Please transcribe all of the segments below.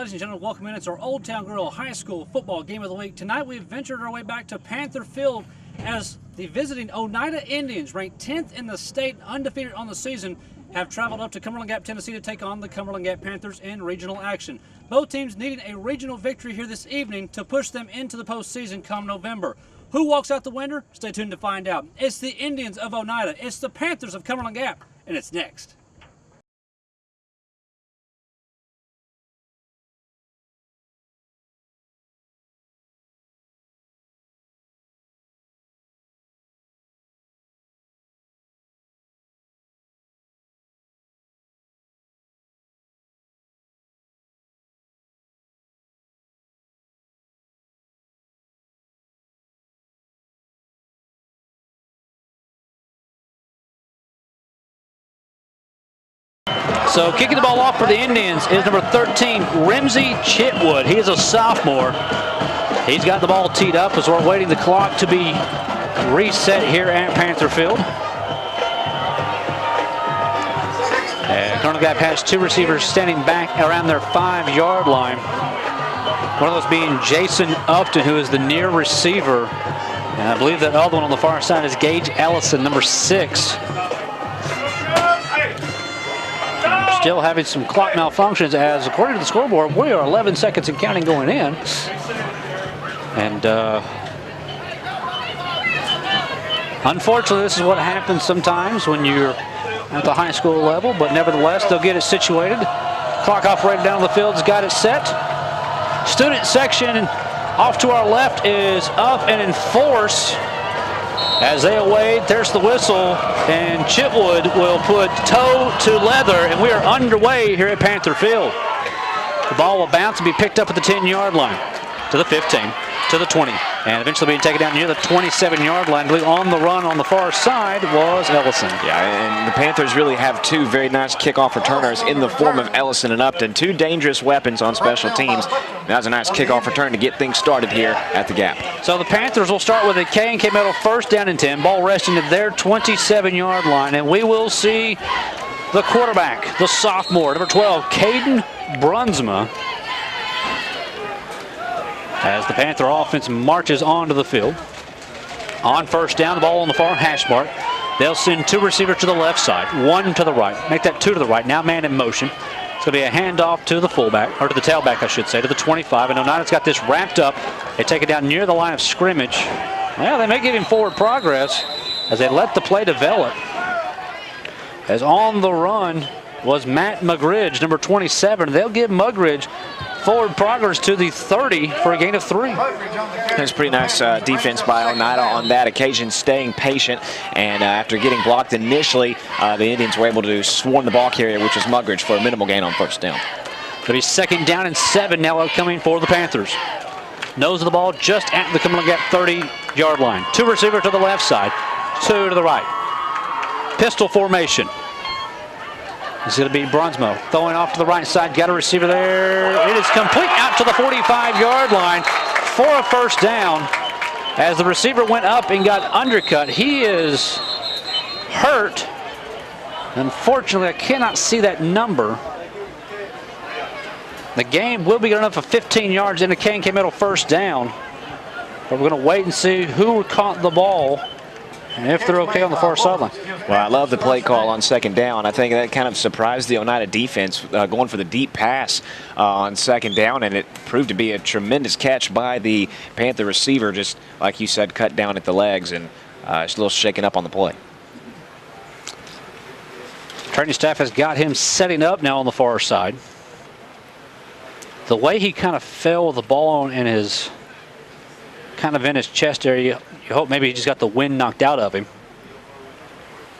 ladies and gentlemen, welcome in. It's our Old Town Grill High School football game of the week. Tonight we've ventured our way back to Panther Field as the visiting Oneida Indians, ranked 10th in the state, undefeated on the season, have traveled up to Cumberland Gap, Tennessee to take on the Cumberland Gap Panthers in regional action. Both teams needing a regional victory here this evening to push them into the postseason come November. Who walks out the winner? Stay tuned to find out. It's the Indians of Oneida, it's the Panthers of Cumberland Gap, and it's next. So kicking the ball off for the Indians is number 13, Ramsey Chitwood. He is a sophomore. He's got the ball teed up as we're waiting the clock to be reset here at Panther Field. And Cumberland Gap has two receivers standing back around their 5-yard line. One of those being Jason Upton, who is the near receiver. And I believe that other one on the far side is Gage Ellison, number 6. Still having some clock malfunctions as, according to the scoreboard, we are 11 seconds and counting going in. And unfortunately, this is what happens sometimes when you're at the high school level, but nevertheless, they'll get it situated. Clock operator down the field's got it set. Student section off to our left is up and in force. As they await, there's the whistle, and Chitwood will put toe to leather, and we are underway here at Panther Field. The ball will bounce and be picked up at the 10-yard line, to the 15, to the 20, and eventually being taken down near the 27-yard line. I believe on the run on the far side was Ellison. Yeah, and the Panthers really have two very nice kickoff returners in the form of Ellison and Upton, two dangerous weapons on special teams. That was a nice kickoff return to get things started here at the Gap. So the Panthers will start with a K&K Metal first down and 10. Ball resting at their 27-yard line, and we will see the quarterback, the sophomore, number 12, Caden Brunsma, as the Panther offense marches onto the field. On first down, the ball on the far hash mark. They'll send two receivers to the left side, one to the right. Make that two to the right. Now man in motion. It's going to be a handoff to the fullback, or to the tailback, I should say, to the 25. And Oneida's got this wrapped up. They take it down near the line of scrimmage. Well, they may give him forward progress as they let the play develop. As on the run was Matt Mugridge, number 27. They'll give Mugridge forward progress to the 30 for a gain of 3. That's pretty nice defense by Oneida on that occasion, staying patient. And after getting blocked initially, the Indians were able to swarm the ball carrier, which was Mugridge, for a minimal gain on first down. But he's second down and 7 now coming for the Panthers. Nose of the ball just at the Cumberland Gap 30-yard line. Two receivers to the left side, two to the right. Pistol formation. It's going to be Brunsmo throwing off to the right side. Got a receiver there. It is complete out to the 45-yard line for a first down. As the receiver went up and got undercut, he is hurt. Unfortunately, I cannot see that number. The game will be good enough for 15 yards in a K&K Metal first down. But we're going to wait and see who caught the ball and if they're okay on the far sideline. Well, I love the play call on second down. I think that kind of surprised the Oneida defense, going for the deep pass on second down, and it proved to be a tremendous catch by the Panther receiver, just like you said, cut down at the legs, and just a little shaken up on the play. Training staff has got him setting up now on the far side. The way he kind of fell with the ball in his chest area, you hope maybe he just got the wind knocked out of him.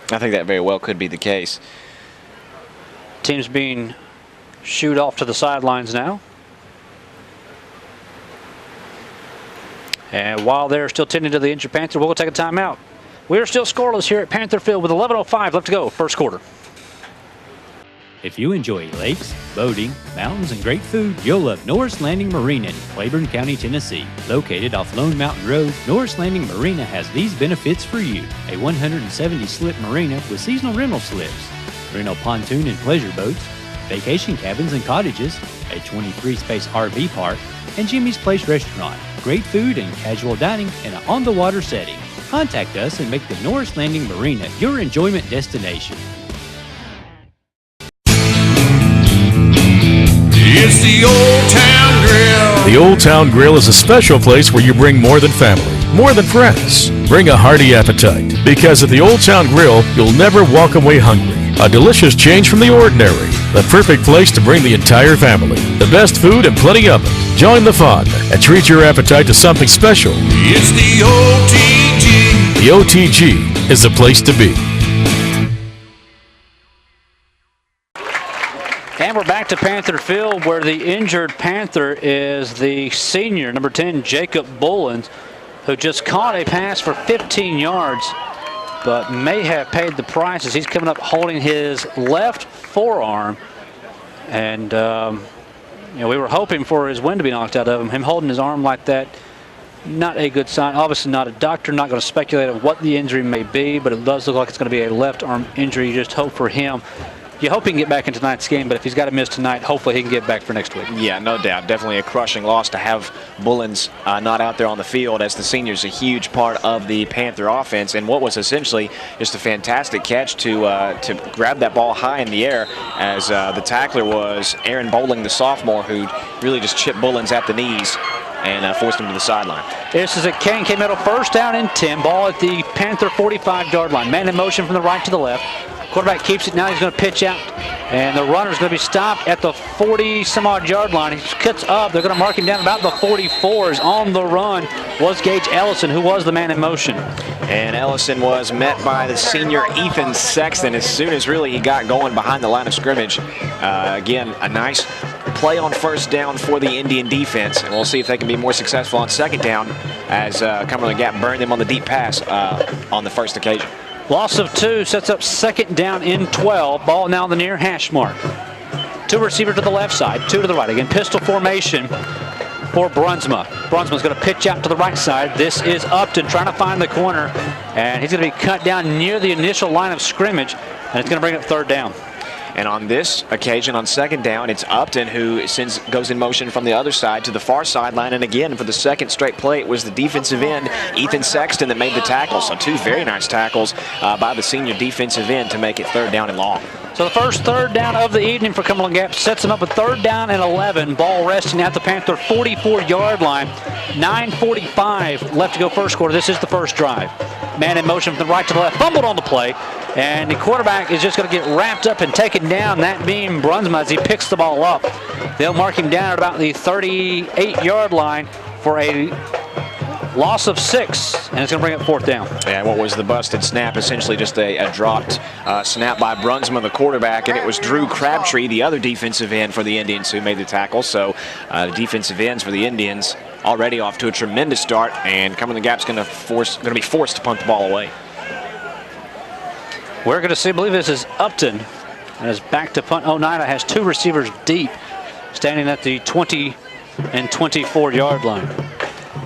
I think that very well could be the case. Team's being shooed off to the sidelines now. And while they're still tending to the injured Panther, we'll take a timeout. We are still scoreless here at Panther Field with 11:05 left to go, first quarter. If you enjoy lakes, boating, mountains, and great food, you'll love Norris Landing Marina in Claiborne County, Tennessee. Located off Lone Mountain Road, Norris Landing Marina has these benefits for you. A 170-slip marina with seasonal rental slips, rental pontoon and pleasure boats, vacation cabins and cottages, a 23-space RV park, and Jimmy's Place restaurant. Great food and casual dining in an on-the-water setting. Contact us and make the Norris Landing Marina your enjoyment destination. It's the Old Town Grill. The Old Town Grill is a special place where you bring more than family, more than friends. Bring a hearty appetite, because at the Old Town Grill, you'll never walk away hungry. A delicious change from the ordinary. The perfect place to bring the entire family. The best food and plenty of it. Join the fun and treat your appetite to something special. It's the OTG. The OTG is the place to be. And we're back to Panther Field, where the injured Panther is the senior, number 10, Jacob Bullens, who just caught a pass for 15 yards, but may have paid the price as he's coming up holding his left forearm. And, we were hoping for his wind to be knocked out of him. Him holding his arm like that, not a good sign. Obviously not a doctor, not going to speculate on what the injury may be, but it does look like it's going to be a left arm injury. You just hope for him. You hope he can get back in tonight's game, but if he's got to miss tonight, hopefully he can get back for next week. Yeah, no doubt. Definitely a crushing loss to have Bullens not out there on the field, as the senior's a huge part of the Panther offense, and what was essentially just a fantastic catch to grab that ball high in the air, as the tackler was Aaron Bowling, the sophomore, who really just chipped Bullens at the knees and forced him to the sideline. This is a K&K Middle first down and 10. Ball at the Panther 45-yard line. Man in motion from the right to the left. Quarterback keeps it now. He's going to pitch out, and the runner's going to be stopped at the 40-some-odd yard line. He cuts up. They're going to mark him down about the 44s. On the run was Gage Ellison, who was the man in motion. And Ellison was met by the senior Ethan Sexton as soon as really he got going behind the line of scrimmage. Again, a nice play on first down for the Indian defense, and we'll see if they can be more successful on second down, as Cumberland Gap burned them on the deep pass on the first occasion. Loss of 2 sets up second down in 12. Ball now on the near hash mark. 2 receivers to the left side, 2 to the right. Again, pistol formation for Brunsma. Brunsma's going to pitch out to the right side. This is Upton trying to find the corner, and he's going to be cut down near the initial line of scrimmage, and it's going to bring up third down. And on this occasion, on second down, it's Upton who goes in motion from the other side to the far sideline. And again, for the second straight play, it was the defensive end, Ethan Sexton, that made the tackle. So 2 very nice tackles by the senior defensive end to make it third down and long. So the first third down of the evening for Cumberland Gap sets them up with third down and 11. Ball resting at the Panther 44-yard line. 9:45 left to go first quarter. This is the first drive. Man in motion from the right to the left. Fumbled on the play. And the quarterback is just going to get wrapped up and taken down, that being Brunsma, as he picks the ball up. They'll mark him down at about the 38-yard line for a loss of 6, and it's going to bring up fourth down. And what was the busted snap? Essentially just a dropped snap by Brunsma, the quarterback, and it was Drew Crabtree, the other defensive end for the Indians, who made the tackle. So the defensive ends for the Indians already off to a tremendous start, and Cumberland Gap's going to be forced to punt the ball away. We're going to see, I believe this is Upton, and is back to punt. Oneida has 2 receivers deep, standing at the 20 and 24-yard line.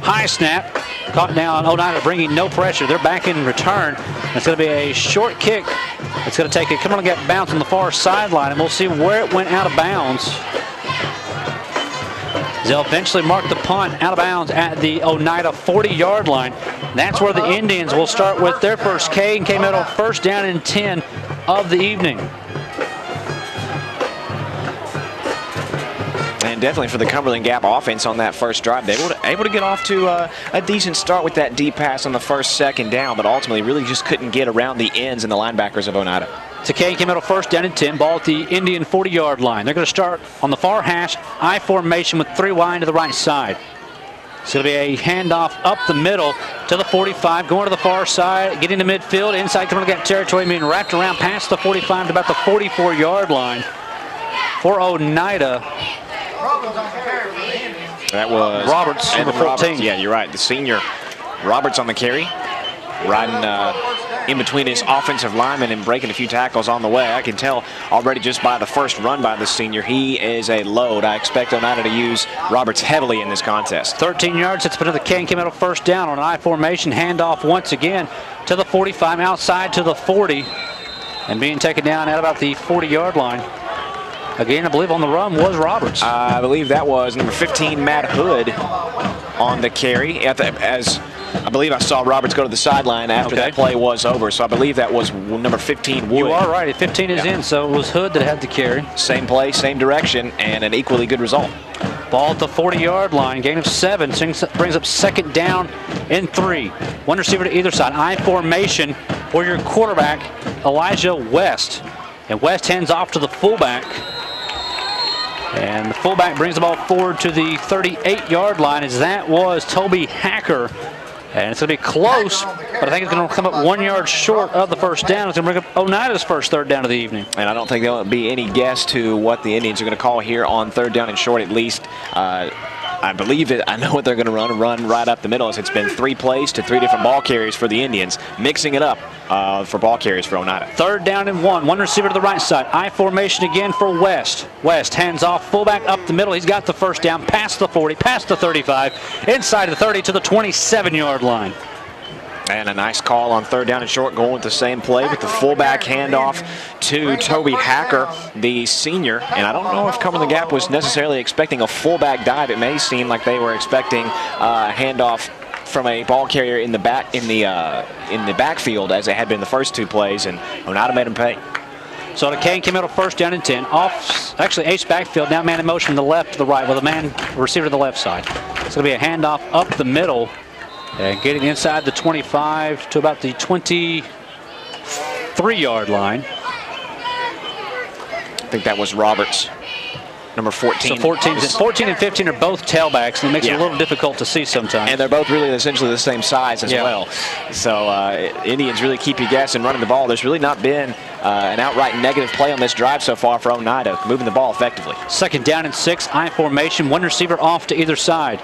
High snap, caught down. Oneida bringing no pressure. They're back in return. It's going to be a short kick. It's going to take a Cumberland Gap bounce on the far sideline, and we'll see where it went out of bounds. They'll eventually mark the punt out of bounds at the Oneida 40-yard line. That's where the Indians will start with their first K&K Middle first down and 10 of the evening. And definitely for the Cumberland Gap offense on that first drive, they were able to get off to a decent start with that deep pass on the second down, but ultimately really just couldn't get around the ends and the linebackers of Oneida. To K&K Middle first down and 10, ball at the Indian 40-yard line. They're going to start on the far hash, I formation with 3 wide to the right side. It's going to be a handoff up the middle to the 45, going to the far side, getting to midfield, inside Cumberland Gap territory, being wrapped around past the 45 to about the 44-yard line for Oneida. That was Roberts, number 14. Yeah, you're right. The senior Roberts on the carry, riding in between his offensive lineman and breaking a few tackles on the way. I can tell already just by the first run by the senior, he is a load. I expect Oneida to use Roberts heavily in this contest. 13 yards, it's been to the K&K Middle first down on an I formation. Handoff once again to the 45, outside to the 40, and being taken down at about the 40-yard line. Again, I believe on the run was Roberts. I believe that was number 15, Matt Hood, on the carry. As I believe I saw Roberts go to the sideline after that play was over, so I believe that was number 15, Wood. You are right. 15 is in, so it was Hood that had the carry. Same play, same direction, and an equally good result. Ball at the 40-yard line, gain of 7, brings up second down and 3. One receiver to either side. I formation for your quarterback, Elijah West. And West hands off to the fullback. And the fullback brings the ball forward to the 38-yard line, as that was Toby Hacker. And it's going to be close, but I think it's going to come up 1 yard short of the first down. It's going to bring up Oneida's first third down of the evening. And I don't think there'll be any guess to what the Indians are going to call here on third down and short, at least. I believe it. I know what they're going to run right up the middle. As it's been 3 plays to 3 different ball carriers for the Indians, mixing it up for ball carriers for Oneida. Third down and 1. One receiver to the right side. I formation again for West. West hands off, fullback up the middle. He's got the first down past the 40, past the 35, inside the 30 to the 27-yard line. And a nice call on third down and short, going with the same play with the fullback handoff to Toby Hacker, the senior. And I don't know if Cumberland Gap was necessarily expecting a fullback dive. It may seem like they were expecting a handoff from a ball carrier in the backfield, as it had been the first 2 plays, and Oneida made him pay. So the Kane came out of first down and 10. Off, actually, Ace backfield, now man in motion from the left to the right with a receiver to the left side. It's going to be a handoff up the middle. And getting inside the 25 to about the 23-yard line. I think that was Roberts, number 14. So 14 and 15 are both tailbacks, and it makes it a little difficult to see sometimes. And they're both really essentially the same size as well. So Indians really keep you guessing running the ball. There's really not been an outright negative play on this drive so far for Oneida, moving the ball effectively. Second down and 6, I formation, one receiver off to either side.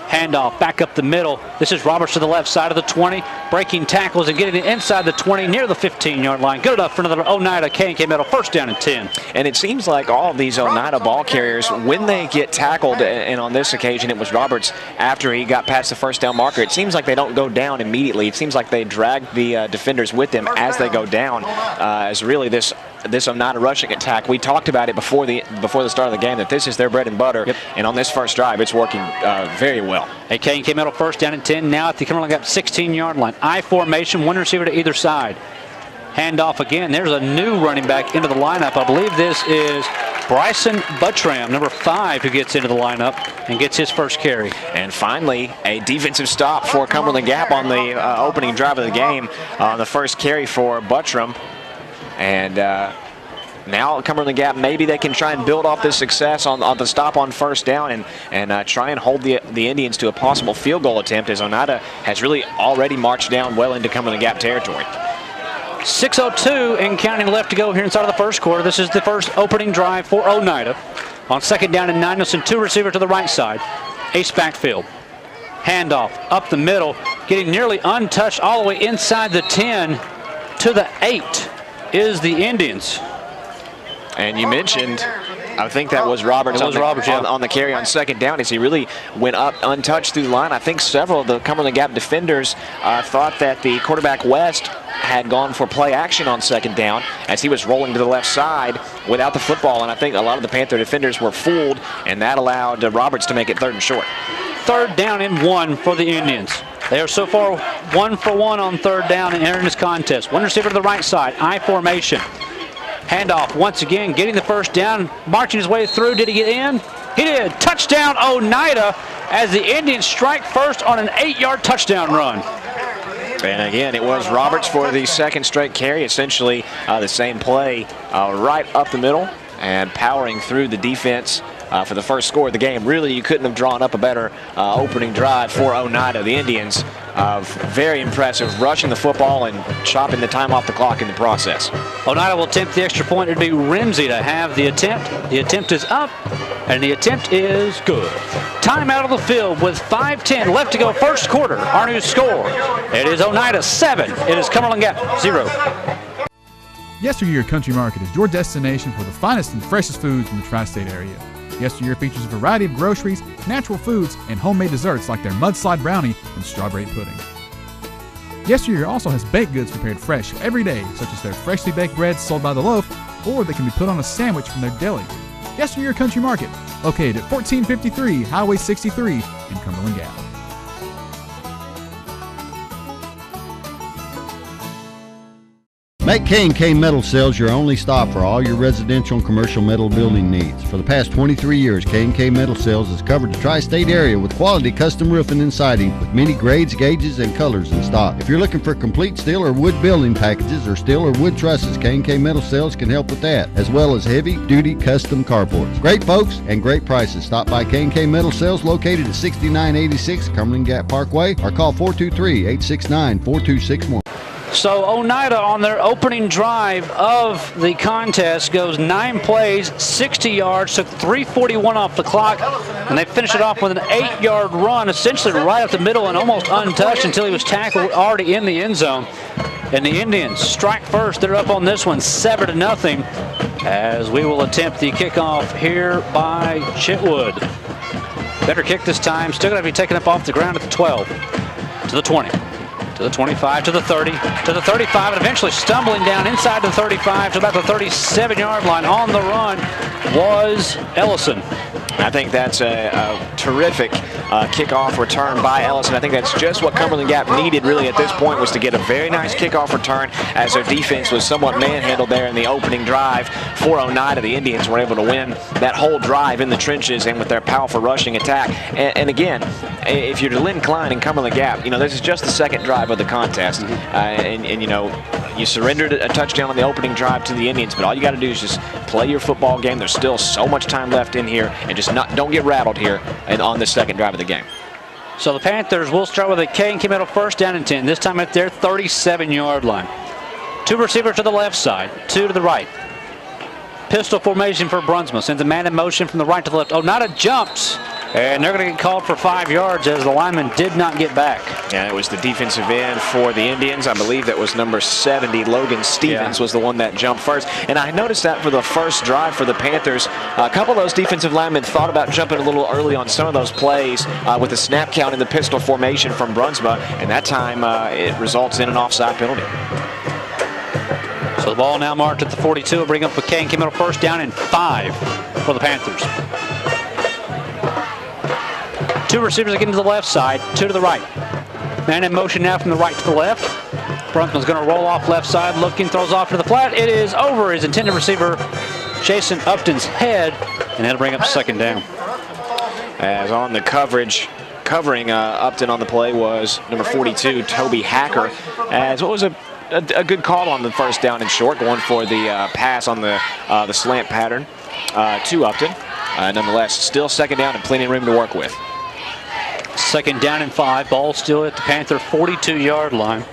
Handoff back up the middle. This is Roberts to the left side of the 20. Breaking tackles and getting it inside the 20 near the 15-yard line. Good enough for another Oneida K&K middle. First down and 10. And it seems like all of these Oneida ball carriers, when they get tackled, and on this occasion it was Roberts after he got past the first down marker, it seems like they don't go down immediately. It seems like they drag the defenders with them as they go down. As really this Oneida rushing attack, we talked about it before the start of the game, that this is their bread and butter. And on this first drive, it's working very well. AK came out of first down and 10. Now at the Cumberland Gap 16-yard line. I formation, one receiver to either side. Handoff again. There's a new running back into the lineup. I believe this is Bryson Buttram, number 5, who gets into the lineup and gets his first carry. And finally, a defensive stop for Cumberland Gap on the opening drive of the game on the first carry for Buttram. And now Cumberland Gap, maybe they can try and build off this success on the stop on first down and try and hold the Indians to a possible field goal attempt, as Oneida has really already marched down well into Cumberland Gap territory. 6:02 and counting left to go here inside of the first quarter. This is the first opening drive for Oneida. On second down and 9, you'll send 2 receiver to the right side. Ace backfield. Handoff up the middle, getting nearly untouched all the way inside the 10 to the 8 is the Indians. And you mentioned, I think that was Roberts, on the carry on second down, as he really went up untouched through the line. I think several of the Cumberland Gap defenders thought that the quarterback West had gone for play action on second down as he was rolling to the left side without the football. And I think a lot of the Panther defenders were fooled, and that allowed Roberts to make it third and short. Third down and 1 for the Indians. They are so far 1 for 1 on third down and entering this contest. One receiver to the right side, I formation. Handoff once again, getting the first down, marching his way through. Did he get in? He did. Touchdown Oneida as the Indians strike first on an 8-yard touchdown run. And again, it was Roberts for the second straight carry, essentially the same play right up the middle and powering through the defense for the first score of the game. Really, you couldn't have drawn up a better opening drive for Oneida. The Indians, very impressive, rushing the football and chopping the time off the clock in the process. Oneida will attempt the extra point. It'd be Rimsey to have the attempt. The attempt is up, and the attempt is good. Time out of the field with 5:10 left to go, first quarter. Our new score, it is Oneida 7. It is Cumberland Gap 0. Yesteryear Country Market is your destination for the finest and freshest foods from the tri-state area. Yesteryear features a variety of groceries, natural foods, and homemade desserts like their mudslide brownie and strawberry pudding. Yesteryear also has baked goods prepared fresh every day, such as their freshly baked breads sold by the loaf, or they can be put on a sandwich from their deli. Yesteryear Country Market, located at 1453 Highway 63 in Cumberland Gap. Make K&K Metal Sales your only stop for all your residential and commercial metal building needs. For the past 23 years, K&K Metal Sales has covered the tri-state area with quality custom roofing and siding with many grades, gauges, and colors in stock. If you're looking for complete steel or wood building packages or steel or wood trusses, K&K Metal Sales can help with that, as well as heavy-duty custom carports. Great folks and great prices. Stop by K&K Metal Sales located at 6986 Cumberland Gap Parkway or call 423-869-4261. So Oneida on their opening drive of the contest goes 9 plays, 60 yards, took 3:41 off the clock, and they finished it off with an 8-yard run, essentially right up the middle and almost untouched until he was tackled already in the end zone. And the Indians strike first. They're up on this one 7-0 as we will attempt the kickoff here by Chitwood. Better kick this time. Still going to be taken up off the ground at the 12, to the 20. To the 25, to the 30, to the 35, and eventually stumbling down inside the 35 to about the 37-yard line. On the run was Ellison. I think that's a terrific kickoff return by Ellison. I think that's just what Cumberland Gap needed really at this point, was to get a very nice kickoff return as their defense was somewhat manhandled there in the opening drive for Oneida. The Indians were able to win that whole drive in the trenches and with their powerful rushing attack. And again, if you're Lynn Klein and Cumberland Gap, you know, this is just the second drive of the contest. And you know, you surrendered a touchdown on the opening drive to the Indians, but all you got to do is just play your football game. There's still so much time left in here, and just don't get rattled here and on the second drive of the game. So the Panthers will start with a K&K Metal first down and 10, this time at their 37-yard line. 2 receivers to the left side, 2 to the right. Pistol formation for Brunsma, sends a man in motion from the right to the left. Oneida jumps, and they're going to get called for 5 yards as the lineman did not get back. Yeah, it was the defensive end for the Indians. I believe that was number 70, Logan Stevens, was the one that jumped first. And I noticed that for the first drive for the Panthers, a couple of those defensive linemen thought about jumping a little early on some of those plays with the snap count in the pistol formation from Brunsma, and that time it results in an offside penalty. So the ball now marked at the 42 will bring up a K&K Metal first down and 5 for the Panthers. 2 receivers again to the left side, 2 to the right. Man in motion now from the right to the left. Brunsman's going to roll off left side, looking, throws off to the flat. It is over his intended receiver, Jason Upton's head, and that'll bring up second down. As on the coverage, covering Upton on the play was number 42, Toby Hacker. As what was a good call on the first down and short, going for the pass on the slant pattern to Upton. Nonetheless, still second down and plenty of room to work with. Second down and 5, ball still at the Panther 42-yard line.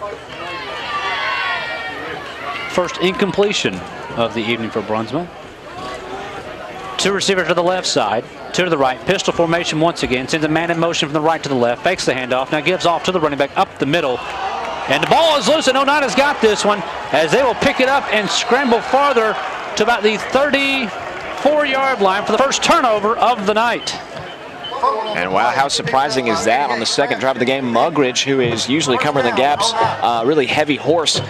First incompletion of the evening for Brunsma. 2 receivers to the left side, 2 to the right. Pistol formation once again, sends a man in motion from the right to the left, fakes the handoff, now gives off to the running back up the middle. And the ball is loose, and Oneida's got this one as they will pick it up and scramble farther to about the 34-yard line for the first turnover of the night. And wow, how surprising is that on the second drive of the game? Mugridge, who is usually Cumberland Gap's really heavy horse,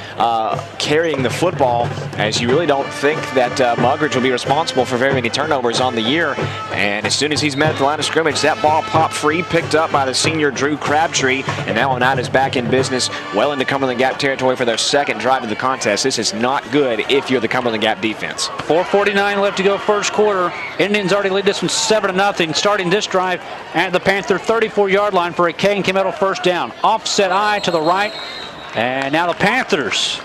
carrying the football, as you really don't think that Mugridge will be responsible for very many turnovers on the year. And as soon as he's met at the line of scrimmage, that ball popped free, picked up by the senior Drew Crabtree, and now Oneida's back in business well into Cumberland Gap territory for their second drive of the contest. This is not good if you're the Cumberland Gap defense. 4:49 left to go first quarter. Indians already lead this one 7-0, starting this drive at the Panther 34-yard line for a K&K Metal first down. Offset eye to the right, and now the Panthers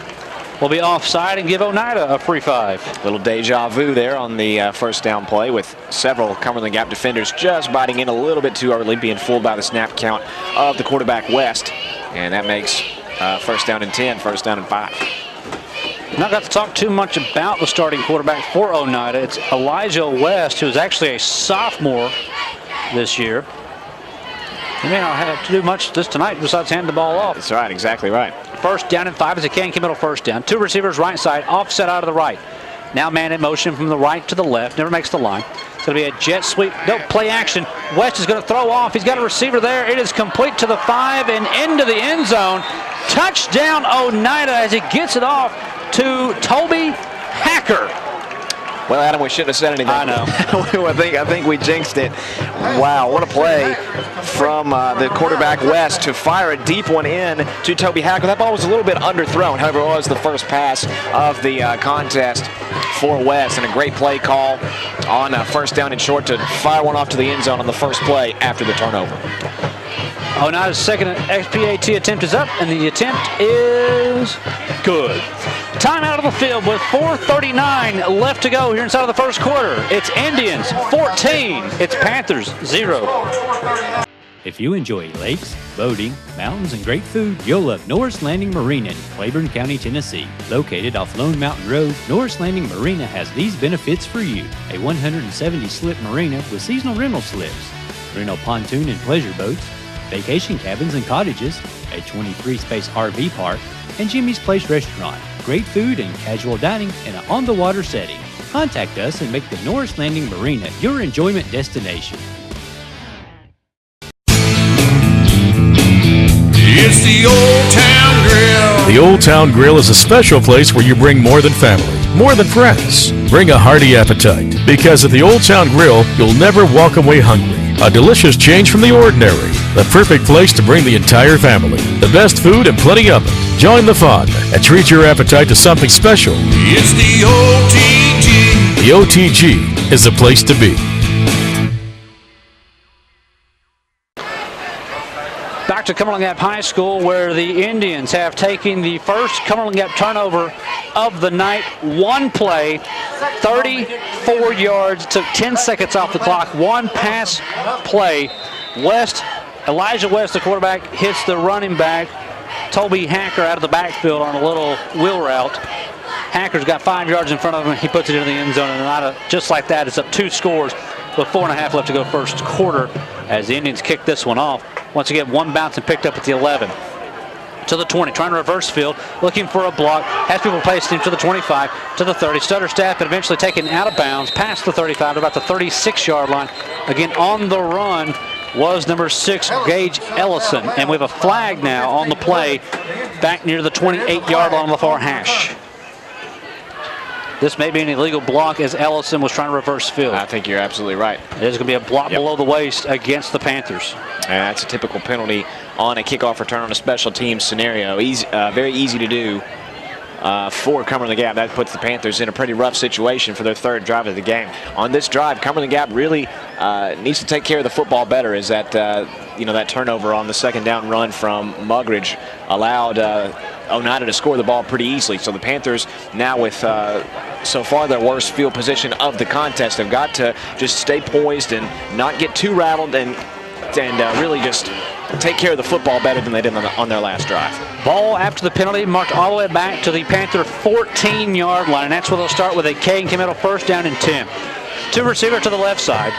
will be offside and give Oneida a free 5. Little deja vu there on the first down play, with several Cumberland Gap defenders just biting in a little bit too early, being fooled by the snap count of the quarterback West, and that makes first down and 10, first down and 5. Not got to talk too much about the starting quarterback for Oneida. It's Elijah West, who is actually a sophomore this year. He may not have to do much this tonight besides hand the ball off. That's right, exactly right. First down and 5 is a K&K Middle first down. 2 receivers right side, offset out of the right. Now man in motion from the right to the left, never makes the line. It's going to be a jet sweep, no play action. West is going to throw off. He's got a receiver there. It is complete to the 5 and into the end zone. Touchdown Oneida as he gets it off to Toby Hacker. Well, Adam, we shouldn't have said anything. I know. I think we jinxed it. Wow, what a play from the quarterback West to fire a deep one in to Toby Hackler. That ball was a little bit underthrown. However, it was the first pass of the contest for West, and a great play call on first down and short to fire one off to the end zone on the first play after the turnover. Oneida's second XPAT attempt is up, and the attempt is good. Time out of the field with 4:39 left to go here inside of the first quarter. It's Indians 14. It's Panthers 0. If you enjoy lakes, boating, mountains, and great food, you'll love Norris Landing Marina in Claiborne County, Tennessee. Located off Lone Mountain Road, Norris Landing Marina has these benefits for you. A 170-slip marina with seasonal rental slips, rental pontoon and pleasure boats, vacation cabins and cottages, a 23-space RV park, and Jimmy's Place Restaurant. Great food and casual dining in an on-the-water setting. Contact us and make the Norris Landing Marina your enjoyment destination. It's the Old Town Grill. The Old Town Grill is a special place where you bring more than family, more than friends. Bring a hearty appetite, because at the Old Town Grill, you'll never walk away hungry. A delicious change from the ordinary. The perfect place to bring the entire family. The best food and plenty of it. Join the fun and treat your appetite to something special. It's the OTG. The OTG is the place to be. Back to Cumberland Gap High School, where the Indians have taken the first Cumberland Gap turnover of the night. One play, 34 yards, took 10 seconds off the clock. One pass play. Elijah West, the quarterback, hits the running back, Toby Hacker, out of the backfield on a little wheel route. Hacker's got 5 yards in front of him. He puts it into the end zone, and just like that, it's up 2 scores with 4.5 left to go first quarter as the Indians kick this one off. Once again, one bounce and picked up at the 11. To the 20, trying to reverse field, looking for a block, has people placed him to the 25, to the 30, stutter step, and eventually taken out of bounds, past the 35 to about the 36-yard line. Again, on the run was number 6, Gage Ellison, and we have a flag now on the play back near the 28-yard line on the far hash. This may be an illegal block as Ellison was trying to reverse field. I think you're absolutely right. It is going to be a block below the waist against the Panthers. And that's a typical penalty on a kickoff return on a special teams scenario. Very easy to do for Cumberland Gap. That puts the Panthers in a pretty rough situation for their third drive of the game. On this drive, Cumberland Gap really needs to take care of the football better. Is that that turnover on the second down run from Mugridge allowed Oneida to score the ball pretty easily. So the Panthers now with so far their worst field position of the contest have got to just stay poised and not get too rattled and really just take care of the football better than they did on their last drive. Ball after the penalty marked all the way back to the Panther 14-yard line, and that's where they'll start with a K and Camino first down and 10. 2 receiver to the left side.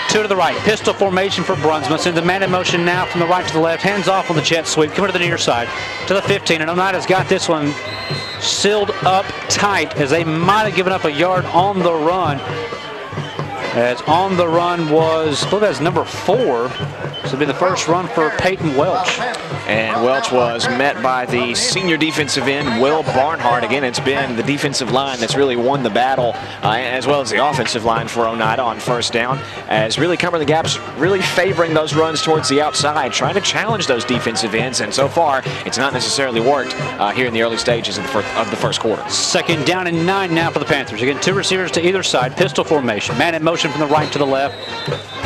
2 to the right. Pistol formation for Brunsma. Sends a man in motion now from the right to the left. Hands off on the jet sweep. Coming to the near side to the 15. And Oneida's got this one sealed up tight as they might have given up a yard on the run. As on the run was, I believe that's number 4. This will be the first run for Peyton Welch. And Welch was met by the senior defensive end, Will Barnhart. Again, it's been the defensive line that's really won the battle, as well as the offensive line for Oneida on first down, as really Cumberland Gap's really favoring those runs towards the outside, trying to challenge those defensive ends, and so far, it's not necessarily worked here in the early stages of the first quarter. Second down and 9 now for the Panthers. Again, 2 receivers to either side, pistol formation, man in motion from the right to the left,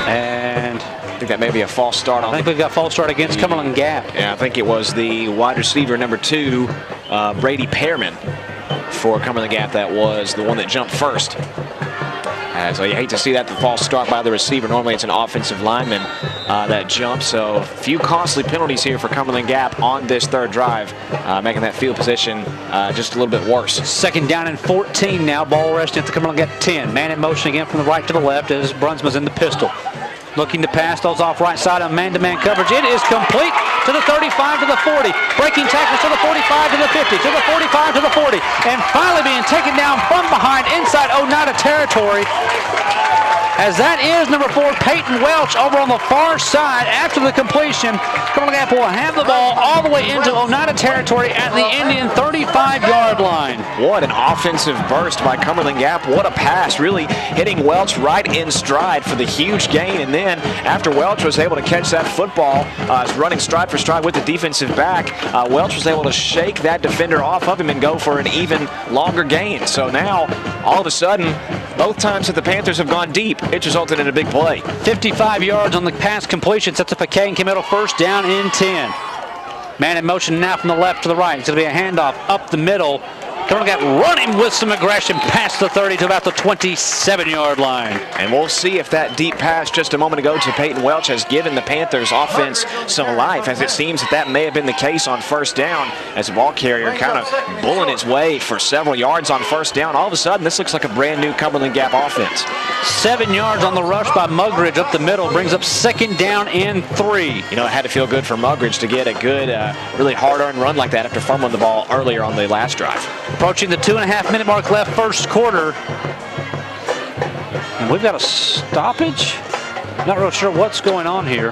and I think that may be a false start. I think we've got false start against Cumberland Gap. Yeah, I think it was the wide receiver number 2, Brady Pearman for Cumberland Gap. That was the one that jumped first. So you hate to see that, the false start by the receiver. Normally it's an offensive lineman that jumps. So a few costly penalties here for Cumberland Gap on this third drive, making that field position just a little bit worse. Second down and 14 now. Ball resting at the Cumberland Gap 10. Man in motion again from the right to the left as Brunsma's in the pistol. Looking to pass, those off right side on man-to-man coverage. It is complete to the 35, to the 40. Breaking tackles to the 45, to the 50, to the 45, to the 40. And finally being taken down from behind inside Oneida territory as that is number 4, Peyton Welch, over on the far side after the completion. Cumberland Gap will have the ball all the way into Oneida territory at the Indian 35-yard line. What an offensive burst by Cumberland Gap. What a pass, really hitting Welch right in stride for the huge gain. And then after Welch was able to catch that football, running stride for stride with the defensive back, Welch was able to shake that defender off of him and go for an even longer gain. So now, all of a sudden, both times that the Panthers have gone deep, it's resulted in a big play. 55 yards on the pass completion, sets up a K&K Middle first down and 10. Man in motion now from the left to the right. It's going to be a handoff up the middle. Cumberland Gap running with some aggression past the 30 to about the 27-yard line. And we'll see if that deep pass just a moment ago to Peyton Welch has given the Panthers offense some life, as it seems that may have been the case on first down, as the ball carrier kind of bulling its way for several yards on first down. All of a sudden, this looks like a brand new Cumberland Gap offense. 7 yards on the rush by Mugridge up the middle, brings up second down and 3. You know, it had to feel good for Mugridge to get a good, really hard-earned run like that after fumbling the ball earlier on the last drive. Approaching the 2.5-minute mark left first quarter. And we've got a stoppage. Not real sure what's going on here.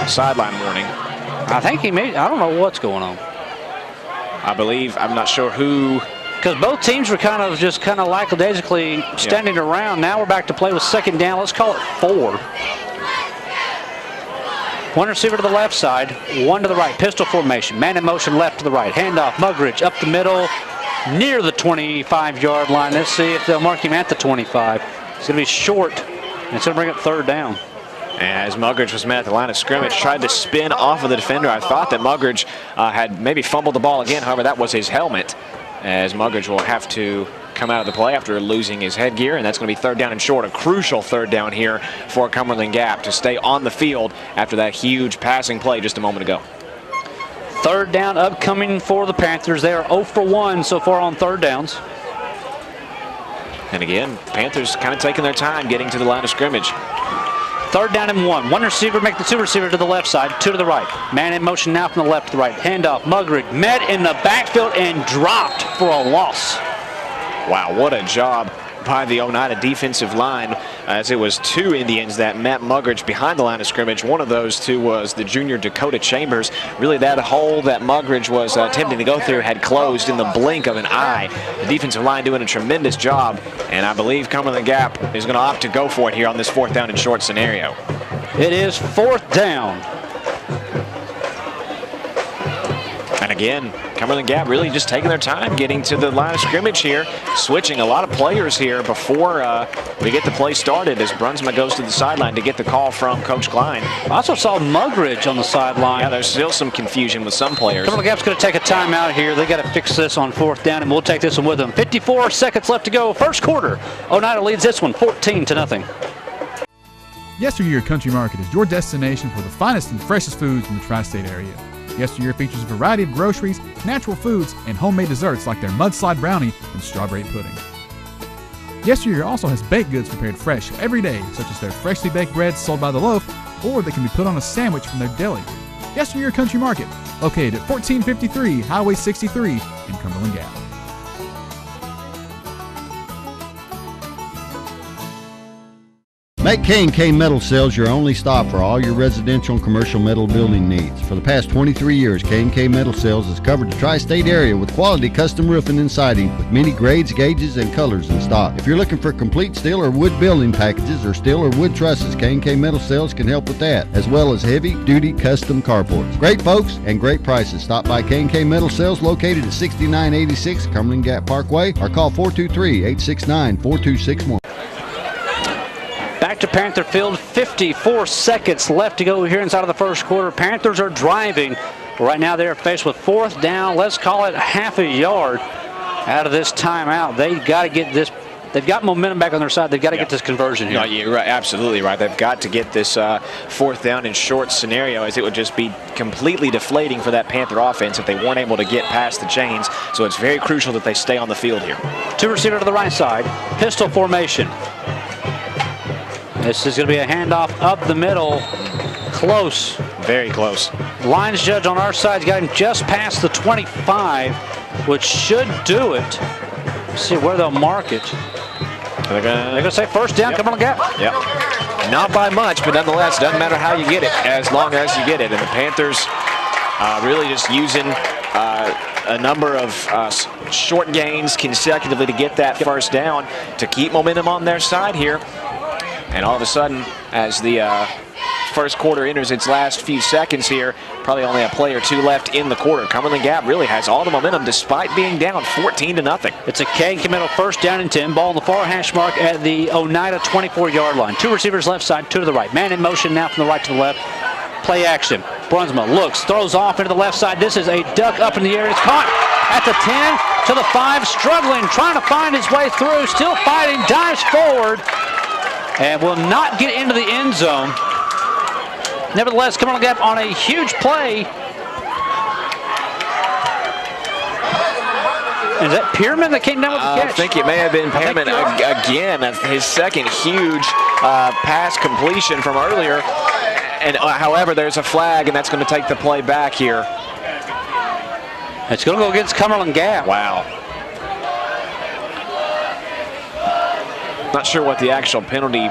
Sideline warning. I think he may, I don't know what's going on. I believe, I'm not sure who. Because both teams were kind of lackadaisically standing around. Now we're back to play with second down. Let's call it 4. One receiver to the left side, one to the right. Pistol formation, man in motion left to the right. Handoff, Mugridge up the middle, near the 25-yard line. Let's see if they'll mark him at the 25. It's going to be short, and it's going to bring up third down. As Mugridge was met at the line of scrimmage, tried to spin off of the defender. I thought that Mugridge had maybe fumbled the ball again. However, that was his helmet, as Mugridge will have to come out of the play after losing his headgear, and that's going to be third down and short. A crucial third down here for Cumberland Gap to stay on the field after that huge passing play just a moment ago. Third down upcoming for the Panthers. They are 0 for 1 so far on third downs. And again, Panthers kind of taking their time getting to the line of scrimmage. Third down and 1. One receiver, make the 2 receiver to the left side, 2 to the right. Man in motion now from the left to the right. Handoff, Mugridge met in the backfield and dropped for a loss. Wow, what a job by the Oneida defensive line, as it was 2 Indians that met Mugridge behind the line of scrimmage. One of those 2 was the junior Dakota Chambers. Really, that hole that Mugridge was attempting to go through had closed in the blink of an eye. The defensive line doing a tremendous job, and I believe Cumberland Gap is going to opt to go for it here on this fourth down and short scenario. It is fourth down. And again, Cumberland Gap really just taking their time getting to the line of scrimmage here, switching a lot of players here before we get the play started, as Brunsma goes to the sideline to get the call from Coach Klein. I also saw Mugridge on the sideline. Yeah, there's still some confusion with some players. Cumberland Gap's going to take a timeout here. They got to fix this on fourth down, and we'll take this one with them. 54 seconds left to go. First quarter. Oneida leads this one 14-0. Yesteryear Country Market is your destination for the finest and freshest foods in the tri-state area. Yesteryear features a variety of groceries, natural foods, and homemade desserts like their mudslide brownie and strawberry pudding. Yesteryear also has baked goods prepared fresh every day, such as their freshly baked breads sold by the loaf, or they can be put on a sandwich from their deli. Yesteryear Country Market, located at 1453 Highway 63 in Cumberland Gap. Make K&K Metal Sales your only stop for all your residential and commercial metal building needs. For the past 23 years, K&K Metal Sales has covered the tri-state area with quality custom roofing and siding with many grades, gauges, and colors in stock. If you're looking for complete steel or wood building packages or steel or wood trusses, K&K Metal Sales can help with that, as well as heavy-duty custom carports. Great folks and great prices. Stop by K&K Metal Sales located at 6986 Cumberland Gap Parkway or call 423-869-4261. Back to Panther Field, 54 seconds left to go here inside of the first quarter. Panthers are driving. Right now they're faced with fourth down. Let's call it half a yard out of this timeout. They've got to get this. They've got momentum back on their side. They've got to get this conversion here. No, you're right, absolutely right. They've got to get this fourth down and short scenario, as it would just be completely deflating for that Panther offense if they weren't able to get past the chains. So it's very crucial that they stay on the field here. 2 receiver to the right side. Pistol formation. This is going to be a handoff up the middle. Close. Very close. Lines judge on our side's got him just past the 25, which should do it. Let's see where they'll mark it. They're gonna say first down, Cumberland Gap. Yep. Not by much, but nonetheless, doesn't matter how you get it, as long as you get it. And the Panthers really just using a number of short gains consecutively to get that first down to keep momentum on their side here. And all of a sudden, as the first quarter enters its last few seconds here, probably only a play or two left in the quarter. Cumberland Gap really has all the momentum despite being down 14-0. It's a K middle, first down and 10. Ball on the far hash mark at the Oneida 24-yard line. Two receivers left side, two to the right. Man in motion now from the right to the left. Play action. Brunsma looks, throws off into the left side. This is a duck up in the air. It's caught at the 10 to the 5, struggling, trying to find his way through, still fighting, dives forward, and will not get into the end zone. Nevertheless, Cumberland Gap on a huge play. Is that Pierman that came down with the catch? I think it may have been Pierman again. His second huge pass completion from earlier. And however, there's a flag, and that's going to take the play back here. It's going to go against Cumberland Gap. Wow. Not sure what the actual penalty